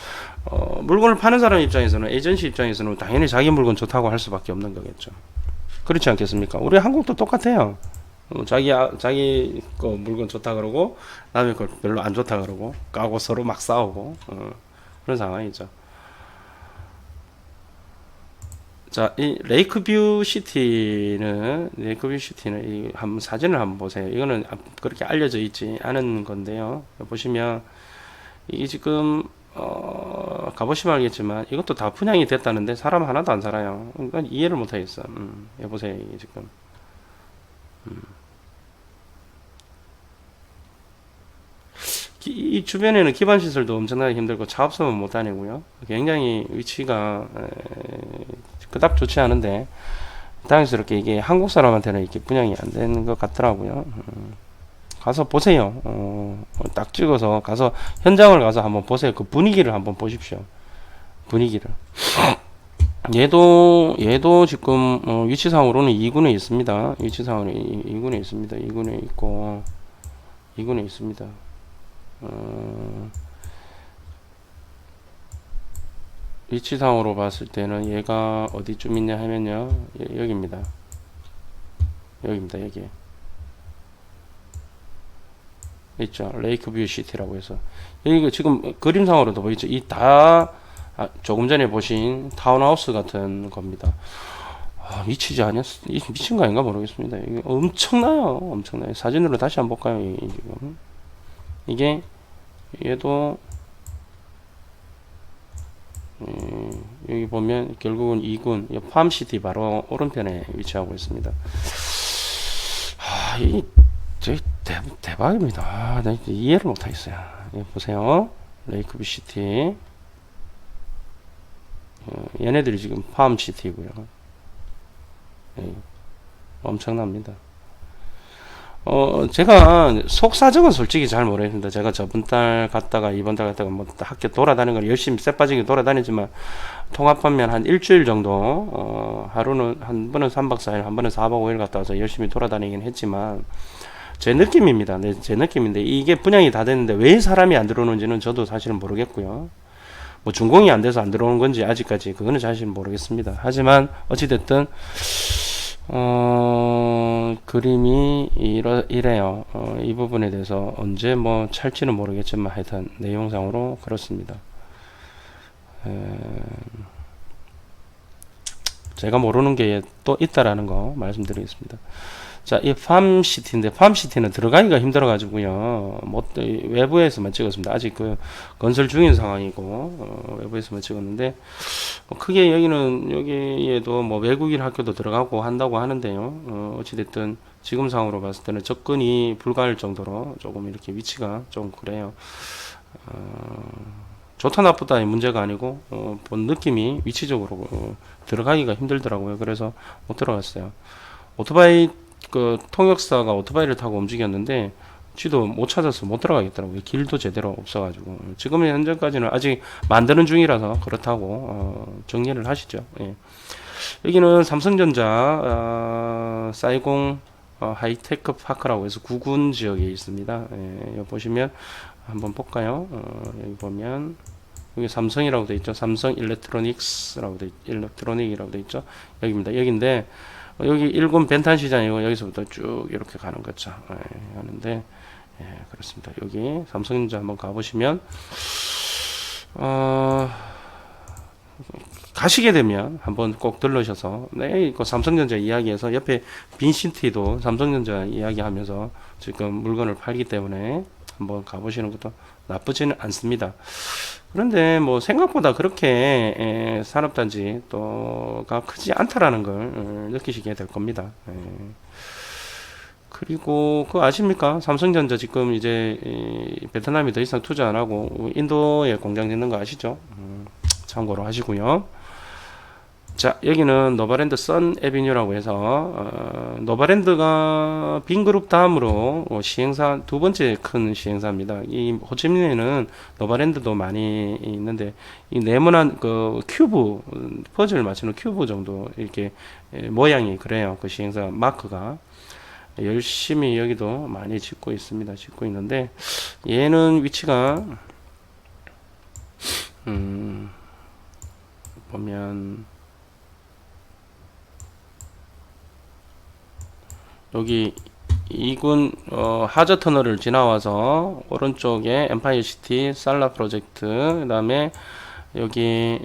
물건을 파는 사람 입장에서는 에이전시 입장에서는 당연히 자기 물건 좋다고 할 수밖에 없는 거겠죠. 그렇지 않겠습니까? 우리 한국도 똑같아요. 자기 거 물건 좋다 그러고 남의 걸 별로 안 좋다 그러고 까고 서로 막 싸우고 그런 상황이죠. 자, 이 레이크뷰 시티는 이 한번 사진을 한번 보세요. 이거는 그렇게 알려져 있지 않은 건데요. 보시면 이게 지금 가보시면 알겠지만 이것도 다 분양이 됐다는데 사람 하나도 안 살아요. 그러니까 이해를 못 하겠어. 여보세요, 이게 지금. 이 주변에는 기반 시설도 엄청나게 힘들고 차업소는 못 다니고요. 굉장히 위치가 그닥 좋지 않은데 당연스럽게 이게 한국 사람한테는 이렇게 분양이 안 되는 것 같더라고요. 가서 보세요. 딱 찍어서 가서 현장을 가서 한번 보세요. 그 분위기를 한번 보십시오. 분위기를. 얘도 지금 위치상으로는 2군에 있습니다. 위치상으로 2군에 있습니다. 2군에 있고 2군에 있습니다. 위치상으로 봤을 때는 얘가 어디쯤 있냐 하면요 여기입니다. 여기입니다. 여기 있죠. 레이크뷰 시티라고 해서 여기 지금 그림상으로도 보이죠. 조금 전에 보신 타운하우스 같은 겁니다. 미치지 않았 미친 거 아닌가 모르겠습니다. 이게 엄청나요. 사진으로 다시 한번 볼까요? 지금 이게 얘도 여기 보면 결국은 2군 팜시티 바로 오른편에 위치하고 있습니다. 이 대박입니다. 나 이해를 못하겠어요. 보세요. 레이크뷰 시티 얘네들이 지금 팜시티고요. 엄청납니다. 제가 속사정은 솔직히 잘 모르겠습니다. 제가 저번 달 갔다가 이번 달 갔다가 뭐 학교 돌아다니는 걸 열심히 쎄빠지게 돌아다니지만 통합하면 한 일주일 정도 하루는 한 번은 3박 4일 한 번은 4박 5일 갔다 와서 열심히 돌아다니긴 했지만 제 느낌입니다. 제 느낌인데 이게 분양이 다 됐는데 왜 사람이 안 들어오는지는 저도 사실은 모르겠고요. 뭐 준공이 안 돼서 안 들어오는 건지 아직까지 그거는 사실 모르겠습니다. 하지만 어찌됐든 그림이 이래요. 이 부분에 대해서 언제 뭐 찰지는 모르겠지만 하여튼 내용상으로 그렇습니다. 제가 모르는 게 또 있다라는 거 말씀드리겠습니다. 자, 이 팜시티인데 팜시티는 들어가기가 힘들어가지고요. 뭐 외부에서만 찍었습니다. 아직 그 건설 중인 상황이고 외부에서만 찍었는데 크게 여기에도 뭐 외국인 학교도 들어가고 한다고 하는데요. 어찌됐든 지금 상황으로 봤을 때는 접근이 불가할 정도로 조금 이렇게 위치가 좀 그래요. 좋다 나쁘다의 문제가 아니고 본 느낌이 위치적으로 들어가기가 힘들더라고요. 그래서 못 들어갔어요. 오토바이 통역사가 오토바이를 타고 움직였는데 지도 못 찾아서 못 들어가겠더라고요. 길도 제대로 없어가지고 지금 현재까지는 아직 만드는 중이라서 그렇다고 정리를 하시죠. 예. 여기는 삼성전자 사이공 하이테크 파크라고 해서 구군 지역에 있습니다. 여기 보시면 한번 볼까요? 여기 보면 여기 삼성이라고 되어 있죠. 삼성 일렉트로닉스라고 일렉트로닉이라고 되어 있죠. 여기입니다. 여기인데 여기 1군 벤탄 시장이고 여기서부터 쭉 이렇게 가는 거죠. 하는데 그렇습니다. 여기 삼성전자 한번 가보시면 가시게 되면 한번 꼭 들르셔서 그 삼성전자 이야기해서 옆에 빈시티도 삼성전자 이야기하면서 지금 물건을 팔기 때문에 한번 가보시는 것도 나쁘지는 않습니다. 그런데 뭐 생각보다 그렇게 산업단지 또가 크지 않다라는 걸 느끼시게 될 겁니다. 그리고 그거 아십니까? 삼성전자 지금 이제 베트남이 더 이상 투자 안 하고 인도에 공장 짓는 거 아시죠? 참고로 하시고요. 자, 여기는 노바랜드 선 에비뉴라고 해서 노바랜드가 빈그룹 다음으로 시행사 두 번째 큰 시행사입니다. 이 호치민에는 노바랜드도 많이 있는데 이 네모난 그 큐브 퍼즐 맞추는 큐브 정도 이렇게 모양이 그래요. 그 시행사 마크가 열심히 여기도 많이 짓고 있습니다. 짓고 있는데 얘는 위치가 보면 여기 2군 하저 터널을 지나와서 오른쪽에 엠파이어 시티 살라 프로젝트, 그 다음에 여기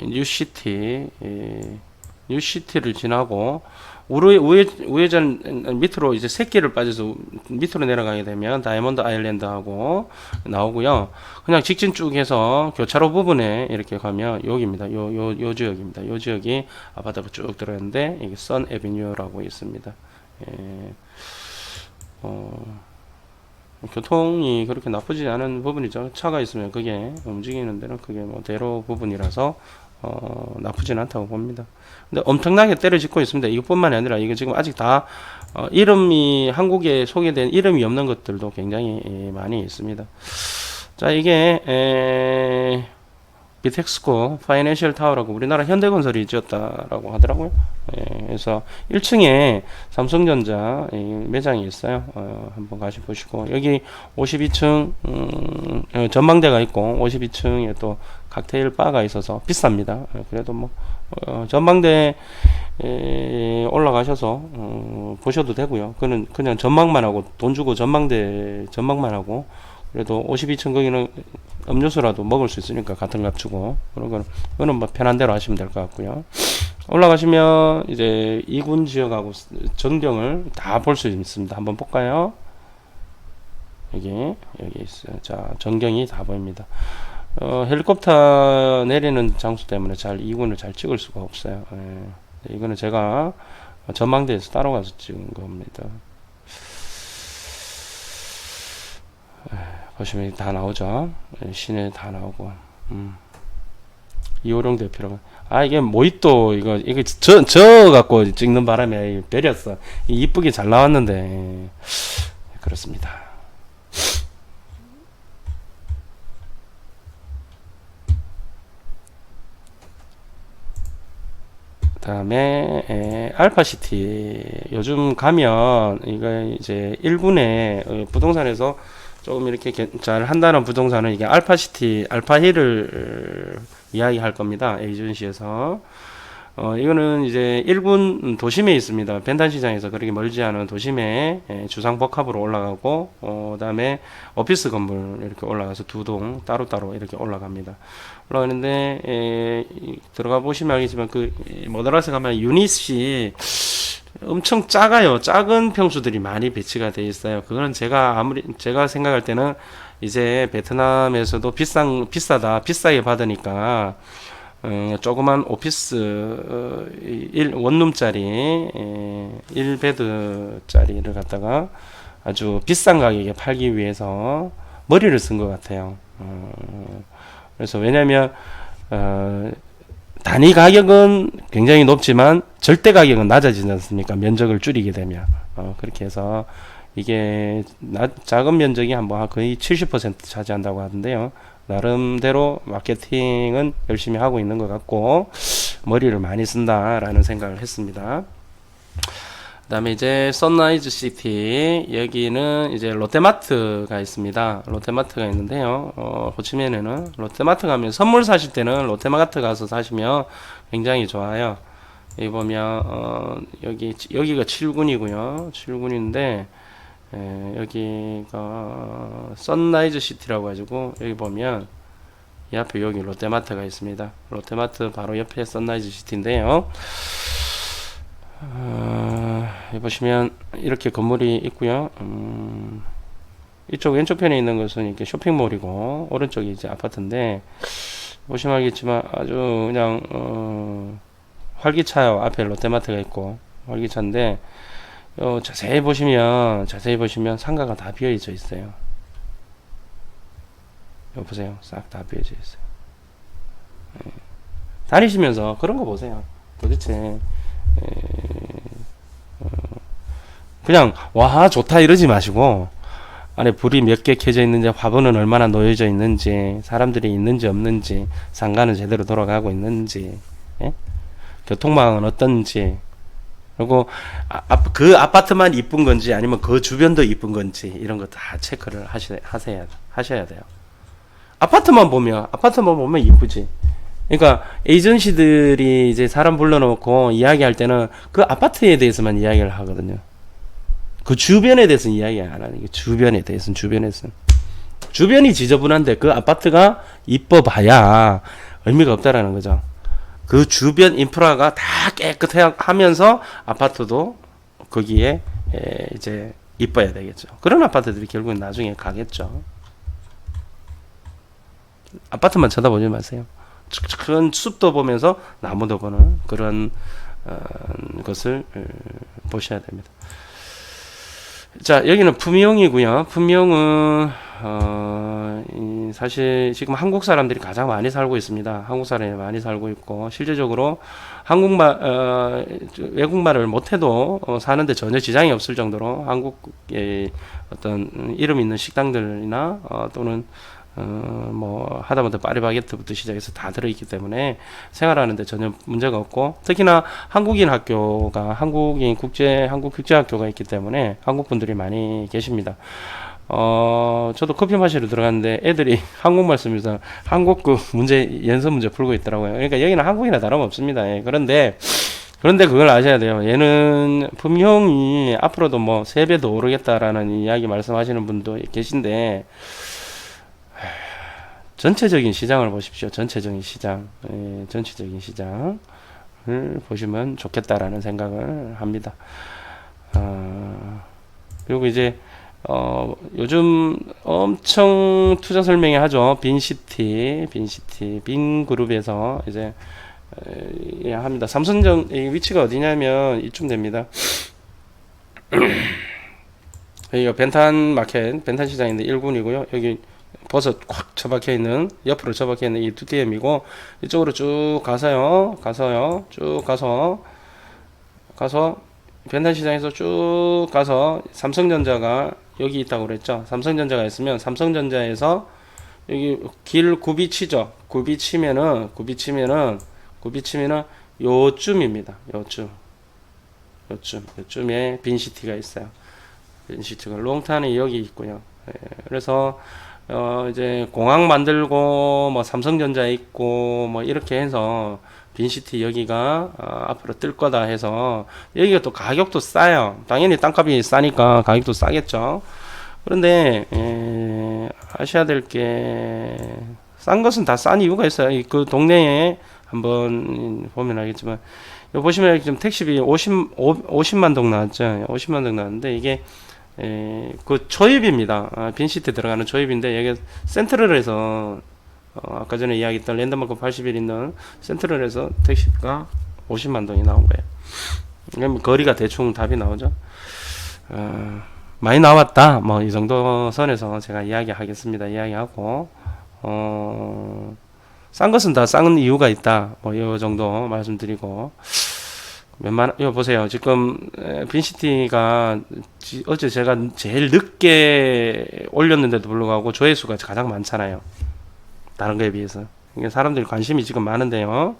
뉴시티를 지나고 우회전 밑으로 이제 새끼를 빠져서 밑으로 내려가게 되면 다이아몬드 아일랜드하고 나오고요. 그냥 직진 쭉 해서 교차로 부분에 이렇게 가면 여기입니다. 요 지역입니다. 요 지역이 아파트가 쭉 들어있는데 이게 선 에비뉴라고 있습니다. 교통이 그렇게 나쁘지 않은 부분이죠. 차가 있으면 그게 움직이는 데는 그게 뭐 대로 부분이라서 나쁘진 않다고 봅니다. 근데 엄청나게 때려짓고 있습니다. 이것뿐만이 아니라 이거 지금 아직 다 이름이 한국에 소개된 이름이 없는 것들도 굉장히 많이 있습니다. 자, 이게 비텍스코 파이낸셜 타워라고 우리나라 현대건설이 지었다라고 하더라고요. 그래서 1층에 삼성전자 매장이 있어요. 한번 가시 보시고 여기 52층 전망대가 있고 52층에 또 칵테일 바가 있어서 비쌉니다. 그래도 뭐 전망대 올라가셔서 보셔도 되고요. 그는 그냥 전망만 하고 돈 주고 전망대 전망만 하고 그래도 52층 거기는 음료수라도 먹을 수 있으니까 같은 값 주고 그거는 뭐 편한 대로 하시면 될 것 같고요. 올라가시면 이제 2군 지역하고 전경을 다 볼 수 있습니다. 한번 볼까요? 여기 있어요. 자, 전경이 다 보입니다. 헬리콥터 내리는 장소 때문에 2군을 잘 찍을 수가 없어요. 이거는 제가 전망대에서 따로 가서 찍은 겁니다. 보시면 다 나오죠. 시내 다 나오고. 이호령 대표라고. 이게 모히또 이거 저 갖고 찍는 바람에 베렸어. 이쁘게 잘 나왔는데 그렇습니다. 다음에 알파시티 요즘 가면 이거 이제 1군에 부동산에서 조금 이렇게 잘 한다는 부동산은 이게 알파시티 알파힐을 이야기할 겁니다. 에이전시에서 이거는 이제 1군 도심에 있습니다. 벤탄 시장에서 그렇게 멀지 않은 도심에 주상복합으로 올라가고 그다음에 오피스 건물 이렇게 올라가서 두 동 따로따로 이렇게 올라갑니다. 올라가는데 들어가 보시면 알겠지만 그 모델하우스 가면 유닛이 엄청 작아요. 작은 평수들이 많이 배치가 되어 있어요. 그거는 제가 생각할 때는 이제 베트남에서도 비싸게 받으니까 조그만 오피스 원룸짜리 1베드짜리를 갖다가 아주 비싼 가격에 팔기 위해서 머리를 쓴 것 같아요. 그래서 왜냐면 단위 가격은 굉장히 높지만 절대 가격은 낮아지지 않습니까? 면적을 줄이게 되면 그렇게 해서 이게 작은 면적이 한번 거의 70% 차지한다고 하던데요. 나름대로 마케팅은 열심히 하고 있는 것 같고 머리를 많이 쓴다라는 생각을 했습니다. 그다음에 이제 선라이즈 시티, 여기는 이제 롯데마트가 있습니다. 롯데마트가 있는데요. 호치민에는 롯데마트 가면 선물 사실 때는 롯데마트 가서 사시면 굉장히 좋아요. 여기 보면 여기가 7군이고요. 7군인데 여기가 선라이즈 시티라고 해가지고 여기 보면 이 앞에 여기 롯데마트가 있습니다. 롯데마트 바로 옆에 선라이즈 시티인데요. 여기 보시면 이렇게 건물이 있고요. 이쪽 왼쪽 편에 있는 것은 이렇게 쇼핑몰이고 오른쪽이 이제 아파트인데 보시면 알겠지만 아주 그냥 활기차요. 앞에 롯데마트가 있고 활기차인데 자세히 보시면 상가가 다 비어져 있어요. 여기 보세요. 싹 다 비어져 있어요. 다니시면서 그런 거 보세요. 도대체 그냥 와 좋다 이러지 마시고 안에 불이 몇 개 켜져 있는지, 화분은 얼마나 놓여져 있는지, 사람들이 있는지 없는지, 상가는 제대로 돌아가고 있는지, 예? 교통망은 어떤지, 그리고 그 아파트만 이쁜 건지 아니면 그 주변도 이쁜 건지 이런 거 다 체크를 하셔야 돼요. 아파트만 보면 이쁘지. 그러니까 에이전시들이 이제 사람 불러놓고 이야기할 때는 그 아파트에 대해서만 이야기를 하거든요. 그 주변에 대해서는 이야기 안 하는 게 주변에 대해서는 주변이 지저분한데 그 아파트가 이뻐봐야 의미가 없다라는 거죠. 그 주변 인프라가 다 깨끗해 하면서 아파트도 거기에 이제 이뻐야 되겠죠. 그런 아파트들이 결국은 나중에 가겠죠. 아파트만 쳐다보지 마세요. 큰 숲도 보면서 나무도 보는 그런 것을 보셔야 됩니다. 자, 여기는 품명이고요. 품명은 사실 지금 한국 사람들이 가장 많이 살고 있습니다. 한국 사람이 많이 살고 있고 실제적으로 한국말 외국말을 못해도 사는데 전혀 지장이 없을 정도로 한국의 어떤 이름 있는 식당들이나 또는 뭐 하다못해 파리바게트부터 시작해서 다 들어있기 때문에 생활하는데 전혀 문제가 없고, 특히나 한국인 학교가 한국 국제학교가 있기 때문에 한국 분들이 많이 계십니다. 저도 커피 마시러 들어갔는데 애들이 한국말 쓰면서 한국 그 연습 문제 풀고 있더라고요. 그러니까 여기는 한국이나 다름없습니다. 예, 그런데 그걸 아셔야 돼요. 얘는 품형이 앞으로도 뭐 3배 더 오르겠다라는 이야기 말씀하시는 분도 계신데, 전체적인 시장을 보십시오. 전체적인 시장을 보시면 좋겠다라는 생각을 합니다. 그리고 이제 요즘 엄청 투자 설명회 하죠. 빈시티, 빈그룹에서 이제 합니다. 삼성전 위치가 어디냐면 이쯤 됩니다. 여기가 벤탄 시장인데 1군이고요. 여기 버섯 꽉 처박혀 있는, 옆으로 처박혀 있는 이 DTM이고, 이쪽으로 쭉 가서 벤탄 시장에서 쭉 가서 삼성전자가 여기 있다고 그랬죠. 삼성전자가 있으면 삼성전자에서 여기 길 굽이 치죠. 굽이 치면은 요쯤입니다. 요쯤에 빈시티가 있어요. 빈시티가 롱탄이 여기 있고요. 그래서 이제 공항 만들고 뭐 삼성전자 있고 뭐 이렇게 해서 빈시티 여기가 앞으로 뜰 거다 해서, 여기가 또 가격도 싸요. 당연히 땅값이 싸니까 가격도 싸겠죠. 그런데 아셔야 될 게, 싼 것은 다 싼 이유가 있어요. 그 동네에 한번 보면 알겠지만, 여기 보시면 지금 택시비 50만 동 나왔죠. 50만 동 나왔는데 이게 그 초입입니다. 빈시티 들어가는 초입인데, 여기 센트럴에서 아까 전에 이야기했던 랜드마크 80일 있는 센트럴에서 택시가 50만 동이 나온 거예요. 그럼 거리가 대충 답이 나오죠. 많이 나왔다. 뭐 이 정도 선에서 제가 이야기하고, 싼 것은 다 싼 이유가 있다. 뭐 이 정도 말씀드리고, 이거 보세요. 지금 빈시티가 어제 제가 제일 늦게 올렸는데도 불구하고 조회수가 가장 많잖아요. 다른 거에 비해서. 사람들이 관심이 지금 많은데요.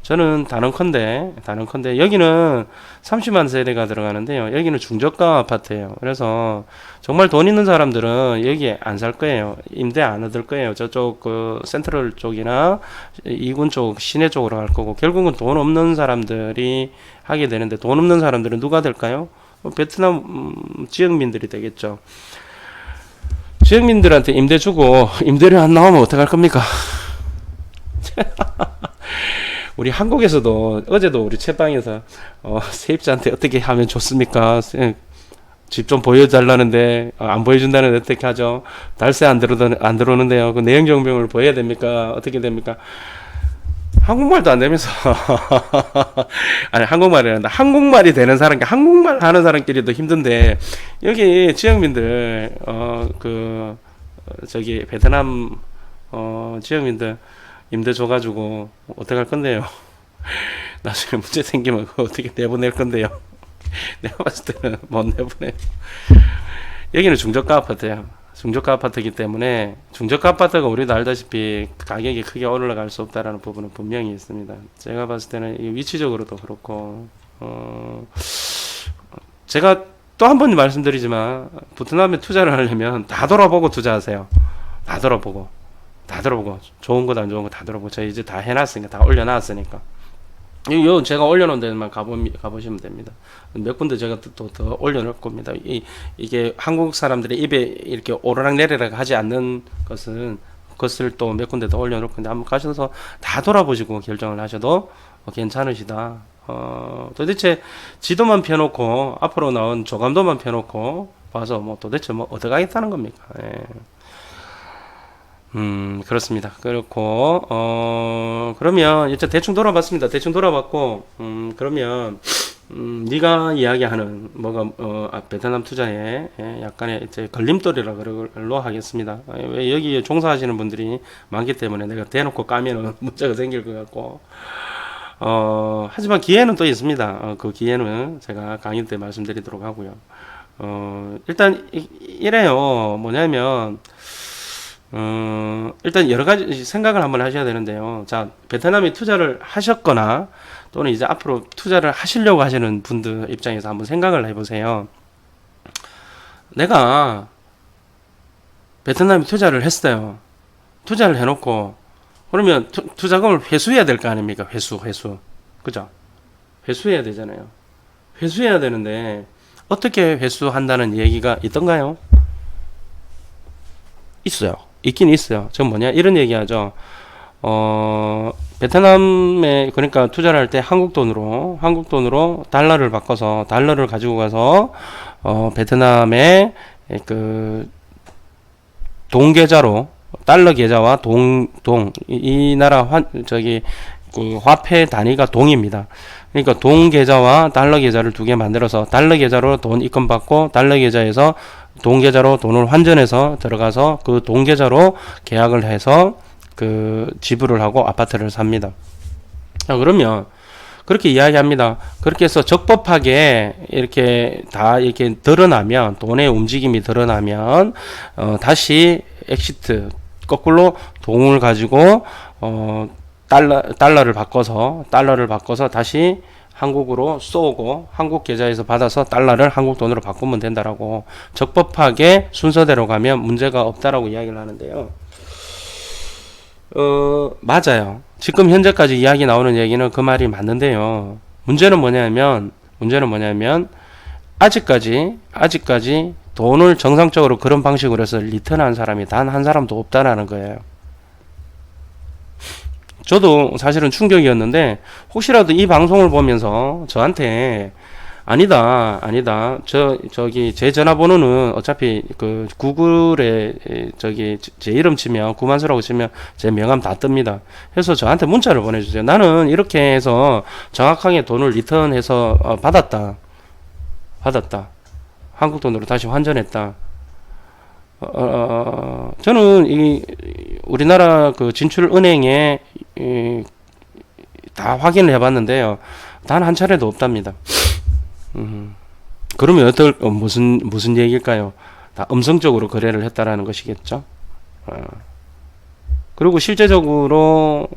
저는 단언컨대 여기는 30만 세대가 들어가는데요. 여기는 중저가 아파트예요. 그래서 정말 돈 있는 사람들은 여기에 안 살 거예요. 임대 안 얻을 거예요. 저쪽 그 센트럴 쪽이나 이군 쪽 시내 쪽으로 갈 거고, 결국은 돈 없는 사람들이 하게 되는데, 돈 없는 사람들은 누가 될까요? 베트남 지역민들이 되겠죠. 지역민들한테 임대 주고 임대료 안 나오면 어떡할 겁니까? 우리 한국에서도 어제도 우리 채방에서 세입자한테 어떻게 하면 좋습니까? 집 좀 보여달라는데 안 보여준다는데 어떻게 하죠? 달세 안 들어오는데요. 그 내용 증명을 보여야 됩니까? 어떻게 됩니까? 한국말도 안 되면서 아니 한국말이란다. 한국말이 되는 사람과 한국말 하는 사람끼리도 힘든데, 여기 지역민들 저기 베트남 지역민들 임대 줘가지고 어떡할 건데요? 나중에 문제 생기면 그거 어떻게 내보낼 건데요? 내가 봤을 때는 못 내보내요. 여기는 중저가 아파트야. 중저가 아파트이기 때문에, 중저가 아파트가 우리도 알다시피 가격이 크게 올라갈 수 없다라는 부분은 분명히 있습니다. 제가 봤을 때는 위치적으로도 그렇고, 제가 또 한 번 말씀드리지만, 베트남에 투자를 하려면 다 돌아보고 투자하세요. 다 돌아보고 좋은 것 안 좋은 거 다 돌아보고. 제가 이제 다 해놨으니까, 다 올려놨으니까. 요 제가 올려놓은 데만 가보시면 됩니다. 몇 군데 제가 또 더 올려놓을 겁니다. 이게 한국 사람들의 입에 이렇게 오르락내리락 하지 않는 것을 또 몇 군데 더 올려놓을 건데, 한번 가셔서 다 돌아보시고 결정을 하셔도 괜찮으시다. 도대체 지도만 펴놓고 앞으로 나온 조감도만 펴놓고 봐서 뭐 도대체 뭐 어떡하겠다는 겁니까? 예. 그렇습니다. 그렇고, 그러면, 이제 대충 돌아봤습니다. 대충 돌아봤고, 그러면, 네가 이야기하는, 베트남 투자에, 약간의 이제 걸림돌이라 그걸로 하겠습니다. 왜 여기에 종사하시는 분들이 많기 때문에 내가 대놓고 까면은 문제가 생길 것 같고, 하지만 기회는 또 있습니다. 그 기회는 제가 강의 때 말씀드리도록 하고요. 일단, 이래요. 뭐냐면, 일단 여러 가지 생각을 한번 하셔야 되는데요. 자, 베트남에 투자를 하셨거나 또는 이제 앞으로 투자를 하시려고 하시는 분들 입장에서 한번 생각을 해보세요. 내가 베트남에 투자를 했어요. 투자를 해놓고 그러면 투자금을 회수해야 될 거 아닙니까? 회수. 그죠? 회수해야 되잖아요. 회수해야 되는데 어떻게 회수한다는 얘기가 있던가요? 있어요. 있긴 있어요. 저 뭐냐 이런 얘기하죠. 베트남에 그러니까 투자를 할 때 한국 돈으로 달러를 바꿔서 달러를 가지고 가서 베트남의 그 동 계좌로 달러 계좌와 이 나라 그 화폐 단위가 동입니다. 그러니까 동 계좌와 달러 계좌를 두 개 만들어서 달러 계좌로 돈 입금받고 달러 계좌에서 동 계좌로 돈을 환전해서 들어가서 그 동 계좌로 계약을 해서 그 지불을 하고 아파트를 삽니다. 자, 그러면 그렇게 이야기합니다. 그렇게 해서 적법하게 이렇게 다 이렇게 드러나면, 돈의 움직임이 드러나면 다시 엑시트, 거꾸로 돈을 가지고 달러를 바꿔서 다시 한국으로 쏘고 한국 계좌에서 받아서 달러를 한국 돈으로 바꾸면 된다라고, 적법하게 순서대로 가면 문제가 없다라고 이야기를 하는데요. 맞아요. 지금 현재까지 이야기 나오는 얘기는 그 말이 맞는데요. 문제는 뭐냐면 아직까지 돈을 정상적으로 그런 방식으로 해서 리턴한 사람이 단 한 사람도 없다라는 거예요. 저도 사실은 충격이었는데, 혹시라도 이 방송을 보면서 저한테 아니다 저기 제 전화번호는 어차피 그 구글에 저기 제 이름 치면 구만수라고 치면 제 명함 다 뜹니다. 그래서 저한테 문자를 보내주세요. 나는 이렇게 해서 정확하게 돈을 리턴해서 받았다. 한국 돈으로 다시 환전했다. 저는 이 우리나라 그 진출은행에 다 확인을 해봤는데요. 단 한 차례도 없답니다. 그러면 무슨 얘기일까요? 다 음성적으로 거래를 했다라는 것이겠죠. 그리고 실제적으로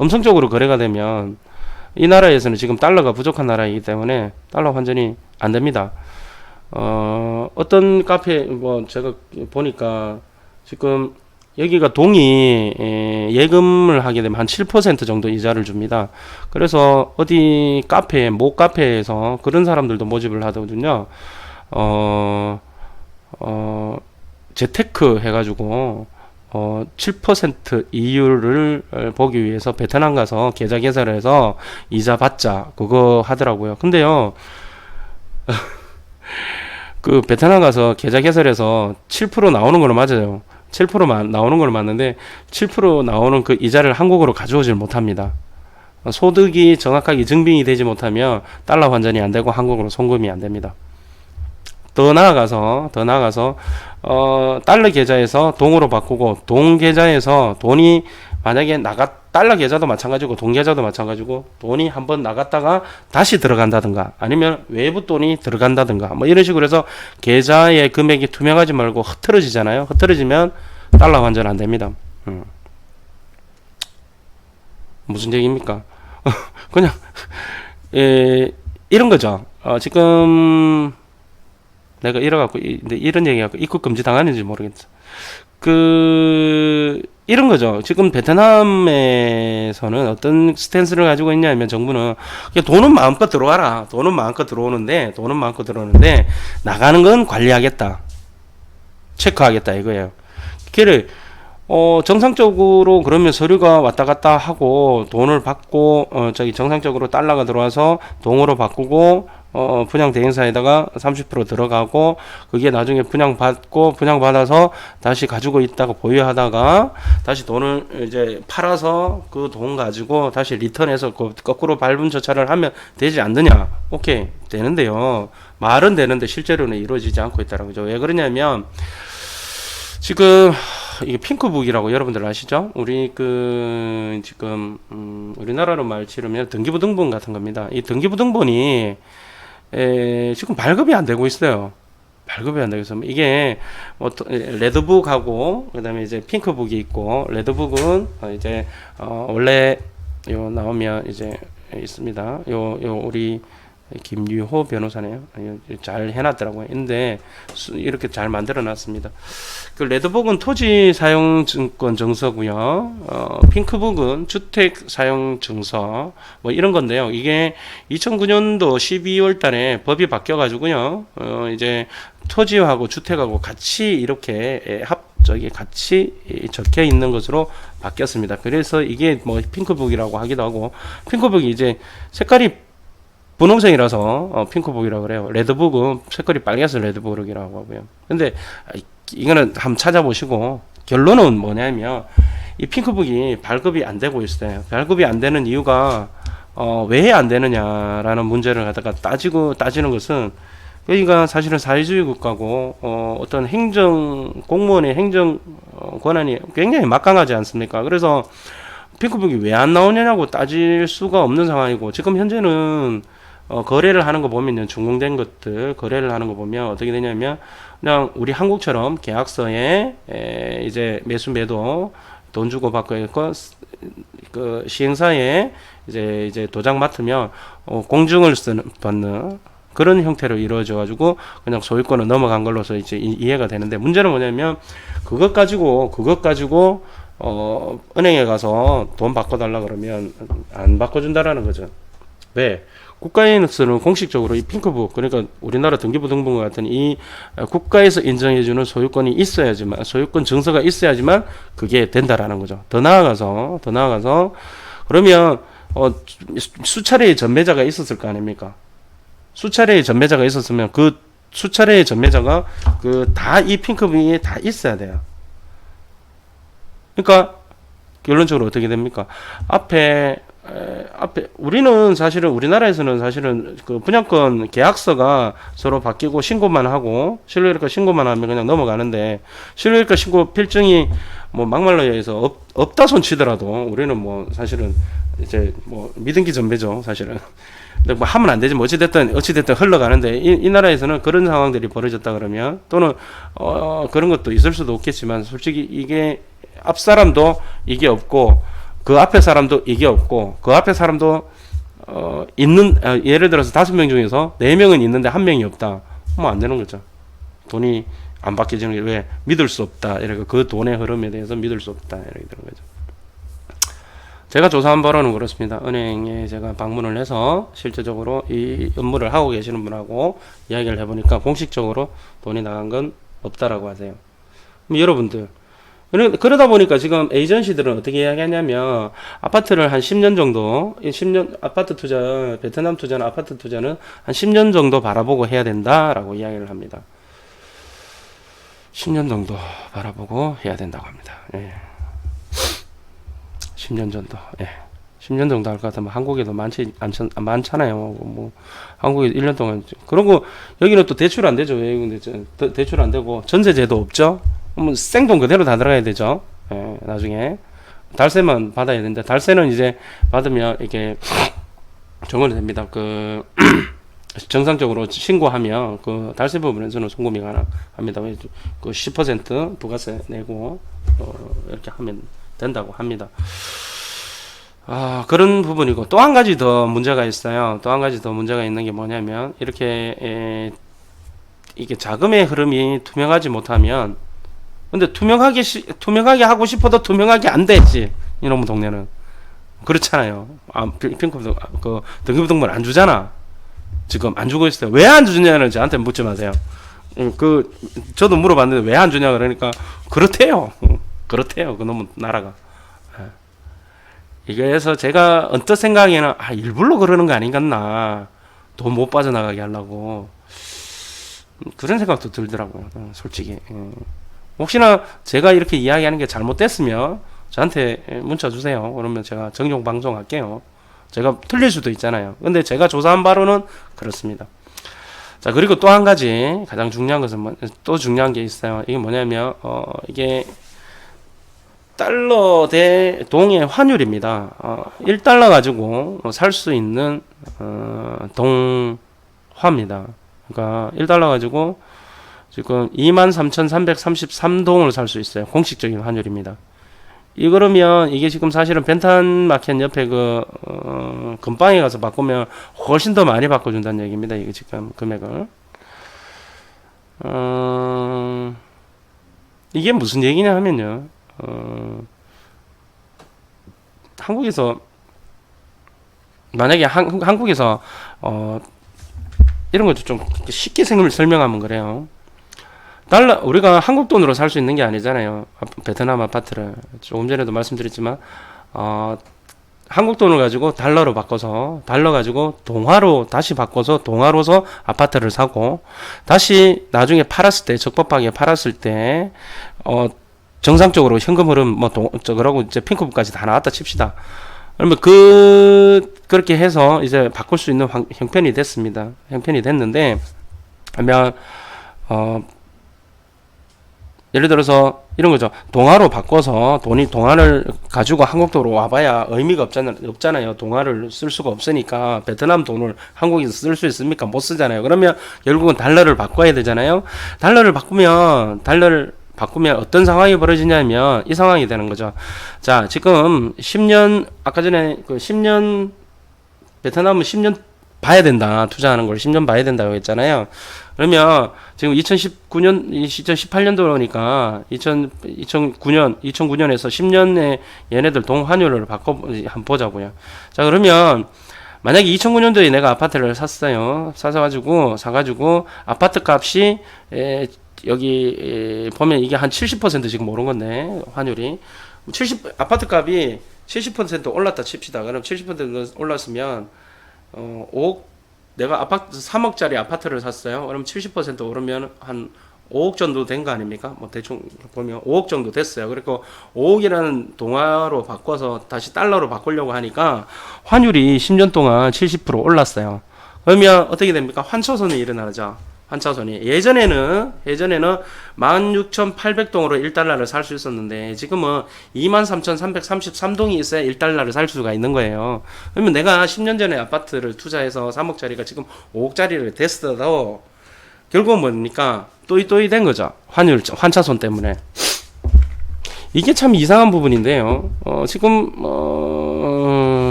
음성적으로 거래가 되면 이 나라에서는 지금 달러가 부족한 나라이기 때문에 달러 환전이 안 됩니다. 어떤 카페 뭐 제가 보니까 지금 여기가 동이 예금을 하게 되면 한 7% 정도 이자를 줍니다. 그래서 어디 카페, 모 카페에서 그런 사람들도 모집을 하거든요. 재테크 해가지고 7% 이율을 보기 위해서 베트남 가서 계좌 개설을 해서 이자 받자 그거 하더라고요. 근데요 그 베트남 가서 계좌 개설해서 7% 나오는 걸로 맞아요. 7% 나오는 걸로 맞는데 7% 나오는 그 이자를 한국으로 가져오질 못합니다. 소득이 정확하게 증빙이 되지 못하면 달러 환전이 안 되고 한국으로 송금이 안 됩니다. 더 나아가서 달러 계좌에서 동으로 바꾸고 동 계좌에서 돈이 만약에 달러 계좌도 마찬가지고 동 계좌도 마찬가지고 돈이 한번 나갔다가 다시 들어간다든가 아니면 외부 돈이 들어간다든가 뭐 이런 식으로 해서 계좌의 금액이 투명하지 말고 흐트러지잖아요. 흐트러지면 달러 환전 안 됩니다. 무슨 얘기입니까? 그냥 이런 거죠. 지금 내가 이래갖고 이런 얘기하고 입국 금지 당하는지 모르겠어. 이런 거죠. 지금 베트남에서는 어떤 스탠스를 가지고 있냐면 정부는 그냥 돈은 마음껏 들어와라. 돈은 마음껏 들어오는데 나가는 건 관리하겠다. 체크하겠다 이거예요. 걔를 정상적으로 그러면 서류가 왔다 갔다 하고 돈을 받고 정상적으로 달러가 들어와서 동으로 바꾸고 분양 대행사에다가 30% 들어가고 그게 나중에 분양받아서 다시 가지고 있다가 보유하다가 다시 돈을 이제 팔아서 그 돈 가지고 다시 리턴해서 거꾸로 밟은 절차를 하면 되지 않느냐. 오케이 되는데요. 말은 되는데 실제로는 이루어지지 않고 있다는 거죠. 왜 그러냐면 지금 이게 핑크북이라고 여러분들 아시죠? 지금 우리나라로 말 치르면 등기부등본 같은 겁니다. 이 등기부등본이 지금 발급이 안 되고 있어요. 발급이 안 되고 있어요. 이게 레드북하고 그다음에 이제 핑크북이 있고 레드북은 이제 원래 요 나오면 이제 있습니다. 우리 김유호 변호사네요. 잘 해놨더라고요. 근데 이렇게 잘 만들어놨습니다. 그 레드북은 토지 사용 증권 증서고요. 핑크북은 주택 사용 증서 뭐 이런 건데요. 이게 2009년도 12월달에 법이 바뀌어가지고요. 이제 토지하고 주택하고 같이 이렇게 같이 적혀 있는 것으로 바뀌었습니다. 그래서 이게 뭐 핑크북이라고 하기도 하고 핑크북이 이제 색깔이 분홍색이라서 핑크북이라고 그래요. 레드북은 색깔이 빨개서 레드북이라고 하고요. 근데 이거는 한번 찾아보시고 결론은 뭐냐면 이 핑크북이 발급이 안 되고 있어요. 발급이 안 되는 이유가 왜 안 되느냐라는 문제를 갖다가 따지는 것은 여기가 사실은 사회주의 국가고 어떤 공무원의 행정 권한이 굉장히 막강하지 않습니까? 그래서 핑크북이 왜 안 나오냐고 따질 수가 없는 상황이고 지금 현재는 거래를 하는 거 보면요. 준공된 것들 거래를 하는 거 보면 어떻게 되냐면 그냥 우리 한국처럼 계약서에 이제 매수 매도 돈 주고 받고 있고 그 시행사에 이제 도장 맡으면 공증을 받는 그런 형태로 이루어져 가지고 그냥 소유권은 넘어간 걸로서 이제 이해가 되는데 문제는 뭐냐면 그것 가지고 은행에 가서 돈 바꿔달라 그러면 안 바꿔준다라는 거죠. 왜? 국가에서는 공식적으로 이 핑크북, 그러니까 우리나라 등기부등본 같은 이 국가에서 인정해주는 소유권 증서가 있어야지만 그게 된다라는 거죠. 더 나아가서 그러면 수차례의 전매자가 있었을 거 아닙니까? 수차례의 전매자가 있었으면 그 수차례의 전매자가 다 이 핑크북에 다 있어야 돼요. 그러니까 결론적으로 어떻게 됩니까? 앞에 우리는 사실은 우리나라에서는 사실은 그 분양권 계약서가 서로 바뀌고 신고만 하고 실효일가 신고만 하면 그냥 넘어가는데 실효일가 신고 필증이 뭐 막말로 해서 없다 손치더라도 우리는 뭐 사실은 이제 뭐 미등기 전매죠 사실은. 근데 뭐 하면 안 되지. 뭐 어찌됐든 흘러가는데 이 나라에서는 그런 상황들이 벌어졌다 그러면 또는 그런 것도 있을 수도 없겠지만 솔직히 이게 앞 사람도 이게 없고 그 앞에 사람도 이게 없고 그 앞에 사람도 예를 들어서 5명 중에서 4명은 있는데 1명이 없다. 뭐 안 되는 거죠. 돈이 안 바뀌지는 게 왜? 믿을 수 없다. 이렇게 그 돈의 흐름에 대해서 믿을 수 없다. 이렇게 되는 거죠. 제가 조사한 바로는 그렇습니다. 은행에 제가 방문을 해서 실제적으로 이 업무를 하고 계시는 분하고 이야기를 해보니까 공식적으로 돈이 나간 건 없다라고 하세요. 그럼 여러분들 그러다 보니까 지금 에이전시들은 어떻게 이야기하냐면 아파트를 한 10년 정도 10년 아파트 투자 베트남 투자나 아파트 투자는 한 10년 정도 바라보고 해야 된다라고 이야기를 합니다. 10년 정도 바라보고 해야 된다고 합니다. 예. 10년 정도. 예. 10년 정도 할 것 같으면 한국에도 많잖아요. 뭐 한국에 1년 동안 그러고 여기는 또 대출 안 되죠. 외국은 대출 안 되고 전세제도 없죠. 뭐 생돈 그대로 다 들어가야 되죠. 예, 나중에 달세만 받아야 되는데 달세는 이제 받으면 이게 정원이 됩니다. 그 정상적으로 신고하면 그 달세 부분에서는 송금이 가능합니다. 그 10% 부가세 내고 이렇게 하면 된다고 합니다. 그런 부분이고 또 한 가지 더 문제가 있어요. 또 한 가지 더 문제가 있는 게 뭐냐면 이렇게 이게 자금의 흐름이 투명하지 못하면 근데 투명하게 하고 싶어도 투명하게 안 되지. 이놈의 동네는 그렇잖아요. 핑크도 그 등기부등본 안 주잖아. 지금 안 주고 있어요. 왜 안 주냐는 저한테 묻지 마세요. 저도 물어봤는데 왜 안 주냐 그러니까 그렇대요. 그렇대요. 그놈의 나라가. 이게서 제가 언뜻 생각에는 일부러 그러는 거 아닌갔나. 돈 못 빠져나가게 하려고. 그런 생각도 들더라고요. 솔직히. 혹시나 제가 이렇게 이야기하는 게 잘못됐으면 저한테 문자 주세요. 그러면 제가 정정 방송할게요. 제가 틀릴 수도 있잖아요. 근데 제가 조사한 바로는 그렇습니다. 자, 그리고 또 한 가지 가장 중요한 것은 또 중요한 게 있어요. 이게 뭐냐면 이게 달러 대 동의 환율입니다. 1달러 가지고 살 수 있는 동화입니다. 그러니까 1달러 가지고 지금 23,333동을 살 수 있어요. 공식적인 환율입니다. 그러면 이게 지금 사실은 벤탄마켓 옆에 금방에 가서 바꾸면 훨씬 더 많이 바꿔준다는 얘기입니다. 이게 지금 금액을. 이게 무슨 얘기냐 하면요. 한국에서 만약에 한국에서 이런 것도 좀 쉽게 설명하면 그래요. 우리가 한국 돈으로 살 수 있는 게 아니잖아요. 베트남 아파트를 조금 전에도 말씀드렸지만 한국 돈을 가지고 달러 가지고 동화로 다시 바꿔서 동화로서 아파트를 사고 다시 나중에 팔았을 때 적법하게 팔았을 때 정상적으로 현금 흐름 그러고 이제 핑크북까지 다 나왔다 칩시다. 그러면 그렇게 해서 이제 바꿀 수 있는 형편이 됐습니다. 형편이 됐는데 그러면 예를 들어서 이런 거죠. 동화로 바꿔서 동화를 가지고 한국 돈으로 와봐야 의미가 없잖아요. 동화를 쓸 수가 없으니까 베트남 돈을 한국에서 쓸 수 있습니까? 못 쓰잖아요. 그러면 결국은 달러를 바꿔야 되잖아요. 달러를 바꾸면 어떤 상황이 벌어지냐면 이 상황이 되는 거죠. 자, 지금 10년 아까 전에 10년 베트남은 10년 봐야 된다. 투자하는 걸 10년 봐야 된다고 했잖아요. 그러면 지금 2019년, 2018년도니까 2009년에서 10년에 얘네들 동환율을 한번 보자고요. 자, 그러면 만약에 2009년도에 내가 아파트를 샀어요. 사가지고 아파트 값이 여기 보면 이게 한 70% 지금 오른 건데 환율이 아파트 값이 70% 올랐다 칩시다. 그럼 70% 올랐으면 5억 내가 아파트 3억짜리 아파트를 샀어요. 그럼 70% 오르면 한 5억 정도 된 거 아닙니까? 뭐 대충 보면 5억 정도 됐어요. 그리고 5억이라는 동화로 바꿔서 다시 달러로 바꾸려고 하니까 환율이 10년 동안 70% 올랐어요. 그러면 어떻게 됩니까? 환차손이 일어나죠. 환차손이 예전에는 16,800동으로 1달러를 살 수 있었는데 지금은 23,333동이 있어야 1달러를 살 수가 있는 거예요. 그러면 내가 10년 전에 아파트를 투자해서 3억짜리가 지금 5억짜리를 됐어도 결국은 뭡니까? 또이 된 거죠. 환차손 때문에. 이게 참 이상한 부분인데요. 지금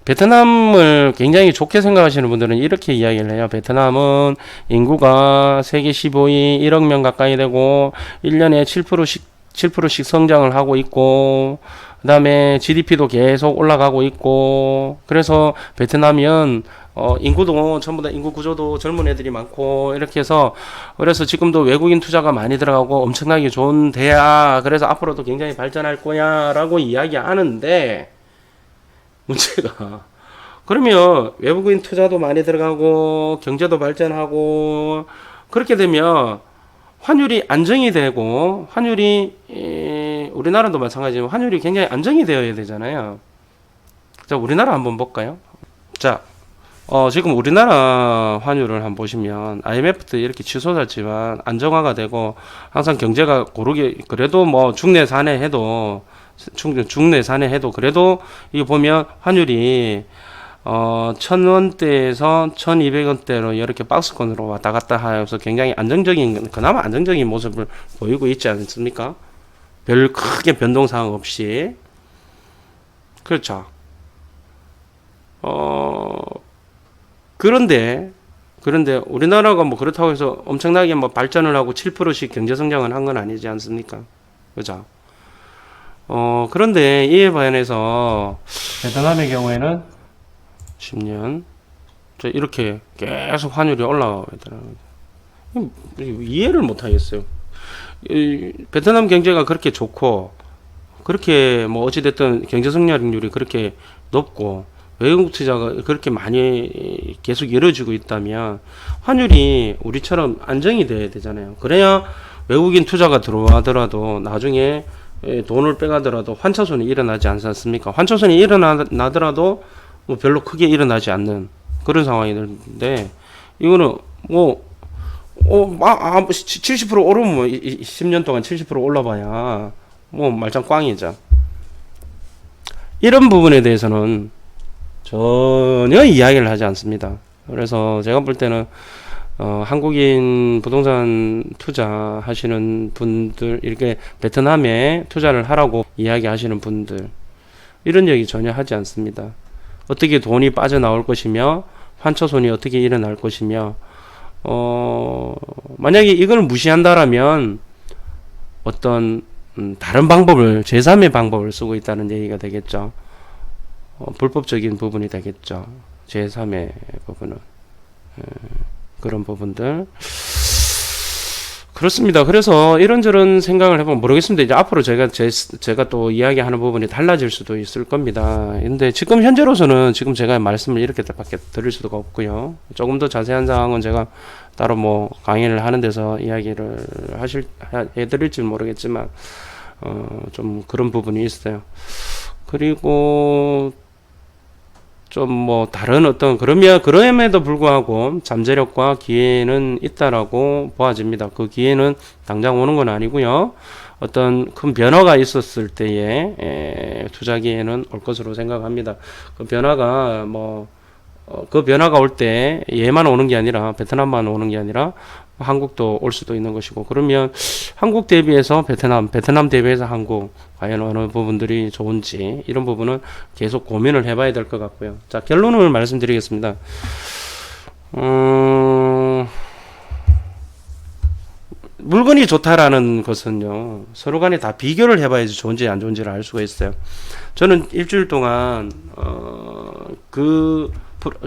베트남을 굉장히 좋게 생각하시는 분들은 이렇게 이야기를 해요. 베트남은 인구가 세계 15위 1억 명 가까이 되고 1년에 7%씩 성장을 하고 있고, 그 다음에 GDP도 계속 올라가고 있고, 그래서 베트남은 인구도 전부 다 인구 구조도 젊은 애들이 많고 이렇게 해서, 그래서 지금도 외국인 투자가 많이 들어가고 엄청나게 좋은 데야. 그래서 앞으로도 굉장히 발전할 거야라고 이야기하는데, 문제가, 그러면 외국인 투자도 많이 들어가고 경제도 발전하고 그렇게 되면 환율이 안정이 되고, 환율이 우리나라도 마찬가지지만 환율이 굉장히 안정이 되어야 되잖아요. 자, 우리나라 한번 볼까요? 자, 지금 우리나라 환율을 한번 보시면 IMF 때 이렇게 치솟았지만 안정화가 되고 항상 경제가 고르게, 그래도 뭐 중내 산해 해도 그래도 이거 보면 환율이 1000원대에서 1200원대로 이렇게 박스권으로 왔다 갔다 하여서 굉장히 그나마 안정적인 모습을 보이고 있지 않습니까? 별 크게 변동사항 없이. 그렇죠. 그런데 우리나라가 뭐 그렇다고 해서 엄청나게 뭐 발전을 하고 7%씩 경제 성장을 한 건 아니지 않습니까? 그죠? 그런데 이에 반해서 베트남의 경우에는 10년 이렇게 계속 환율이 올라가고 있더라고요. 이해를 못 하겠어요. 베트남 경제가 그렇게 좋고, 그렇게 뭐 어찌됐든 경제 성장률이 그렇게 높고 외국 투자가 그렇게 많이 계속 이루어지고 있다면 환율이 우리처럼 안정이 돼야 되잖아요. 그래야 외국인 투자가 들어와더라도 나중에 돈을 빼가더라도 환차손이 일어나지 않지 않습니까? 환차손이 일어나더라도 뭐 별로 크게 일어나지 않는 그런 상황이 되는데, 이거는 뭐 70% 오르면 뭐 10년 동안 70% 올라봐야 뭐 말짱 꽝이죠. 이런 부분에 대해서는 전혀 이야기를 하지 않습니다. 그래서 제가 볼 때는 한국인 부동산 투자하시는 분들, 이렇게 베트남에 투자를 하라고 이야기하시는 분들, 이런 얘기 전혀 하지 않습니다. 어떻게 돈이 빠져나올 것이며 환차손이 어떻게 일어날 것이며, 만약에 이걸 무시한다라면 어떤 다른 방법을, 제3의 방법을 쓰고 있다는 얘기가 되겠죠. 불법적인 부분이 되겠죠. 제3의 부분은. 그런 부분들. 그렇습니다. 그래서 이런저런 생각을 해보면 모르겠습니다. 이제 앞으로 제가 또 이야기하는 부분이 달라질 수도 있을 겁니다. 근데 지금 현재로서는 지금 제가 말씀을 이렇게밖에 드릴 수가 없고요. 조금 더 자세한 사항은 제가 따로 뭐 강의를 하는 데서 이야기를 해드릴지 모르겠지만, 좀 그런 부분이 있어요. 그리고 좀 뭐 다른 어떤, 그럼에도 불구하고 잠재력과 기회는 있다라고 보아집니다. 그 기회는 당장 오는 건 아니고요. 어떤 큰 변화가 있었을 때에 투자 기회는 올 것으로 생각합니다. 그 변화가 그 변화가 올 때 얘만 오는 게 아니라 베트남만 오는 게 아니라 한국도 올 수도 있는 것이고, 그러면 한국 대비해서 베트남 대비해서 한국, 과연 어느 부분들이 좋은지, 이런 부분은 계속 고민을 해봐야 될 것 같고요. 자, 결론을 말씀드리겠습니다. 물건이 좋다라는 것은요, 서로 간에 다 비교를 해봐야지 좋은지 안 좋은지를 알 수가 있어요. 저는 일주일 동안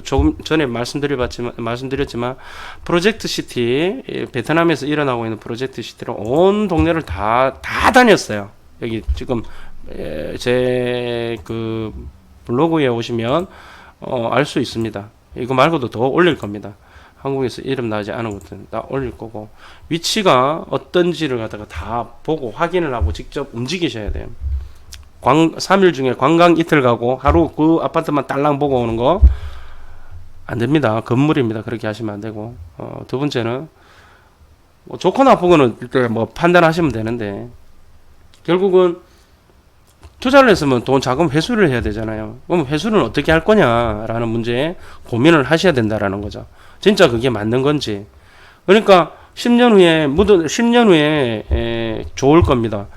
조금 전에 말씀드렸지만 프로젝트 시티, 베트남에서 일어나고 있는 프로젝트 시티로 온 동네를 다 다녔어요. 여기 지금 제 그 블로그에 오시면 알 수 있습니다. 이거 말고도 더 올릴 겁니다. 한국에서 이름 나지 않은 것들은 다 올릴 거고, 위치가 어떤지를 갖다가 다 보고 확인을 하고 직접 움직이셔야 돼요. 3일 중에 관광 이틀 가고 하루 그 아파트만 딸랑 보고 오는 거 안 됩니다. 건물입니다. 그렇게 하시면 안 되고, 두 번째는 뭐 좋거나 나쁘거는 뭐 판단하시면 되는데, 결국은 투자를 했으면 돈 자금 회수를 해야 되잖아요. 그럼 회수는 어떻게 할 거냐라는 문제에 고민을 하셔야 된다라는 거죠. 진짜 그게 맞는 건지. 그러니까 10년 후에 좋을 겁니다.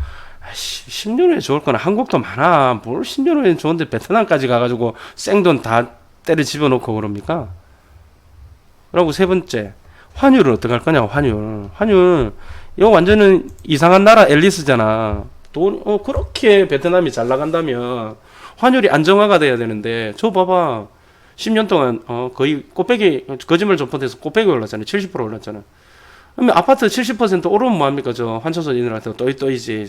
아이씨, 10년 후에 좋을 거는 한국도 많아. 뭘 10년 후에 좋은데 베트남까지 가가지고 생돈 다 때려 집어넣고 그럽니까? 그리고 세 번째, 환율을 어떻게 할 거냐, 환율. 이거 완전은 이상한 나라 앨리스잖아. 그렇게 베트남이 잘 나간다면 환율이 안정화가 돼야 되는데, 저 봐봐. 10년 동안, 거의 꽃배기, 거짓말 좀 못해서 꽃배기 올랐잖아. 70% 올랐잖아. 그러면 아파트 70% 오르면 뭐합니까? 저 환초선인들한테 또이지.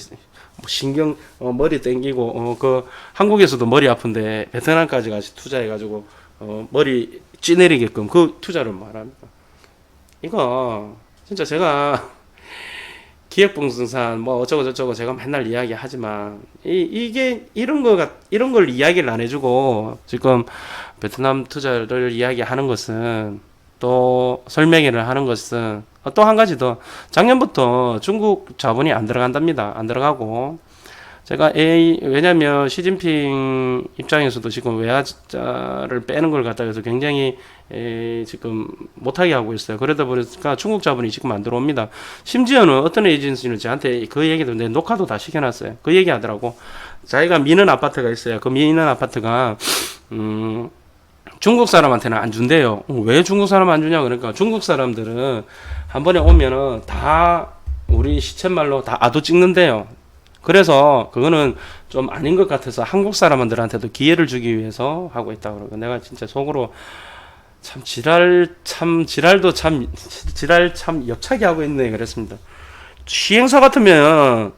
뭐 신경, 머리 땡기고, 한국에서도 머리 아픈데, 베트남까지 같이 투자해가지고, 머리 찌내리게끔 그 투자를 말합니다. 이거, 진짜 제가, 기획봉승산, 뭐, 어쩌고저쩌고 제가 맨날 이야기하지만, 이런 걸 이야기를 안 해주고, 지금, 베트남 투자를 이야기하는 것은, 또, 설명회를 하는 것은, 또 한 가지 더, 작년부터 중국 자본이 안 들어간답니다. 안 들어가고, 제가 왜냐면 시진핑 입장에서도 지금 외화자를 빼는 걸 갖다 해서 굉장히 지금 못하게 하고 있어요. 그러다 보니까 중국 자본이 지금 안 들어옵니다. 심지어는 어떤 에이전시는 저한테 그 얘기도 내 녹화도 다 시켜놨어요. 그 얘기 하더라고. 자기가 미는 아파트가 있어요. 그 미는 아파트가 중국 사람한테는 안 준대요. 왜 중국 사람 안 주냐? 그러니까 중국 사람들은 한 번에 오면은 다 우리 시쳇말로 다 아도 찍는데요. 그래서 그거는 좀 아닌 것 같아서 한국 사람들한테도 기회를 주기 위해서 하고 있다 그러고 내가 진짜 속으로 참 지랄 참 엽차게 하고 있네 그랬습니다. 시행사 같으면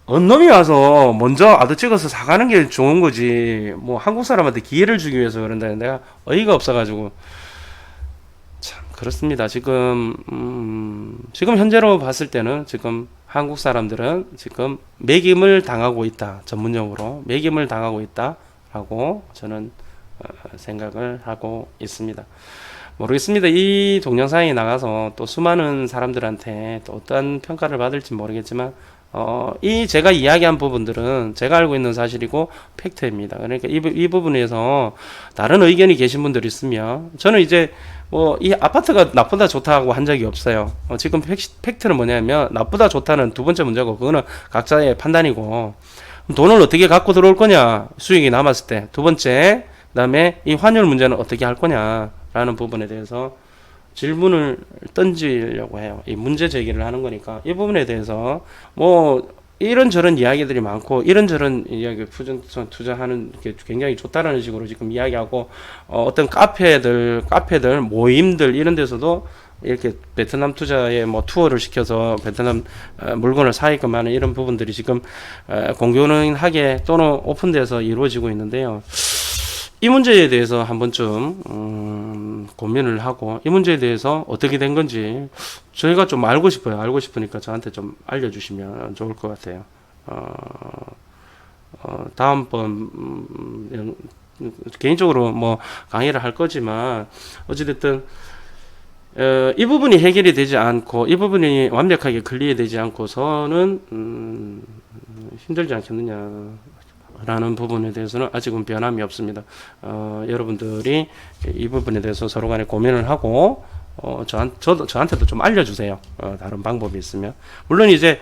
언놈이 와서 먼저 아도 찍어서 사가는 게 좋은 거지. 뭐 한국 사람한테 기회를 주기 위해서 그런다. 내가 어이가 없어가지고 참 그렇습니다. 지금 현재로 봤을 때는 지금 한국 사람들은 지금 매김을 당하고 있다. 전문용어로 매김을 당하고 있다라고 저는 생각을 하고 있습니다. 모르겠습니다. 이 동영상이 나가서 또 수많은 사람들한테 또 어떤 평가를 받을지 모르겠지만 제가 이야기한 부분들은 제가 알고 있는 사실이고 팩트입니다. 그러니까 이 부분에서 다른 의견이 계신 분들이 있으면 저는 이제 이 아파트가 나쁘다 좋다고 한 적이 없어요. 지금 팩트는 뭐냐면 나쁘다 좋다는 두 번째 문제고 그거는 각자의 판단이고 돈을 어떻게 갖고 들어올 거냐 수익이 남았을 때 두 번째 그다음에 이 환율 문제는 어떻게 할 거냐라는 부분에 대해서 질문을 던지려고 해요. 이 문제 제기를 하는 거니까 이 부분에 대해서 뭐 이런저런 이야기들이 많고 이런저런 이야기 투자하는 게 굉장히 좋다라는 식으로 지금 이야기하고 어떤 카페들 모임들 이런 데서도 이렇게 베트남 투자에 뭐 투어를 시켜서 베트남 물건을 사게끔 하는 이런 부분들이 지금 공공하게 또는 오픈돼서 이루어지고 있는데요. 이 문제에 대해서 한 번쯤 고민을 하고 이 문제에 대해서 어떻게 된 건지 저희가 좀 알고 싶어요. 알고 싶으니까 저한테 좀 알려주시면 좋을 것 같아요. 다음번 개인적으로 뭐 강의를 할 거지만 어찌됐든 이 부분이 해결이 되지 않고 이 부분이 완벽하게 클리어되지 않고서는 힘들지 않겠느냐 라는 부분에 대해서는 아직은 변함이 없습니다. 여러분들이 이 부분에 대해서 서로 간에 고민을 하고 저한테도 좀 알려주세요. 다른 방법이 있으면. 물론 이제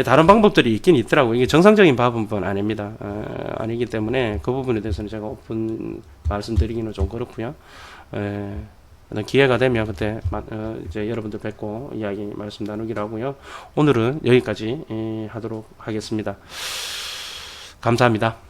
다른 방법들이 있긴 있더라고요. 이게 정상적인 방법은 아닙니다. 아니기 때문에 그 부분에 대해서는 제가 오픈 말씀드리기는 좀 그렇고요. 기회가 되면 그때 이제 여러분들 뵙고 이야기 말씀 나누기로 하고요. 오늘은 여기까지 하도록 하겠습니다. 감사합니다.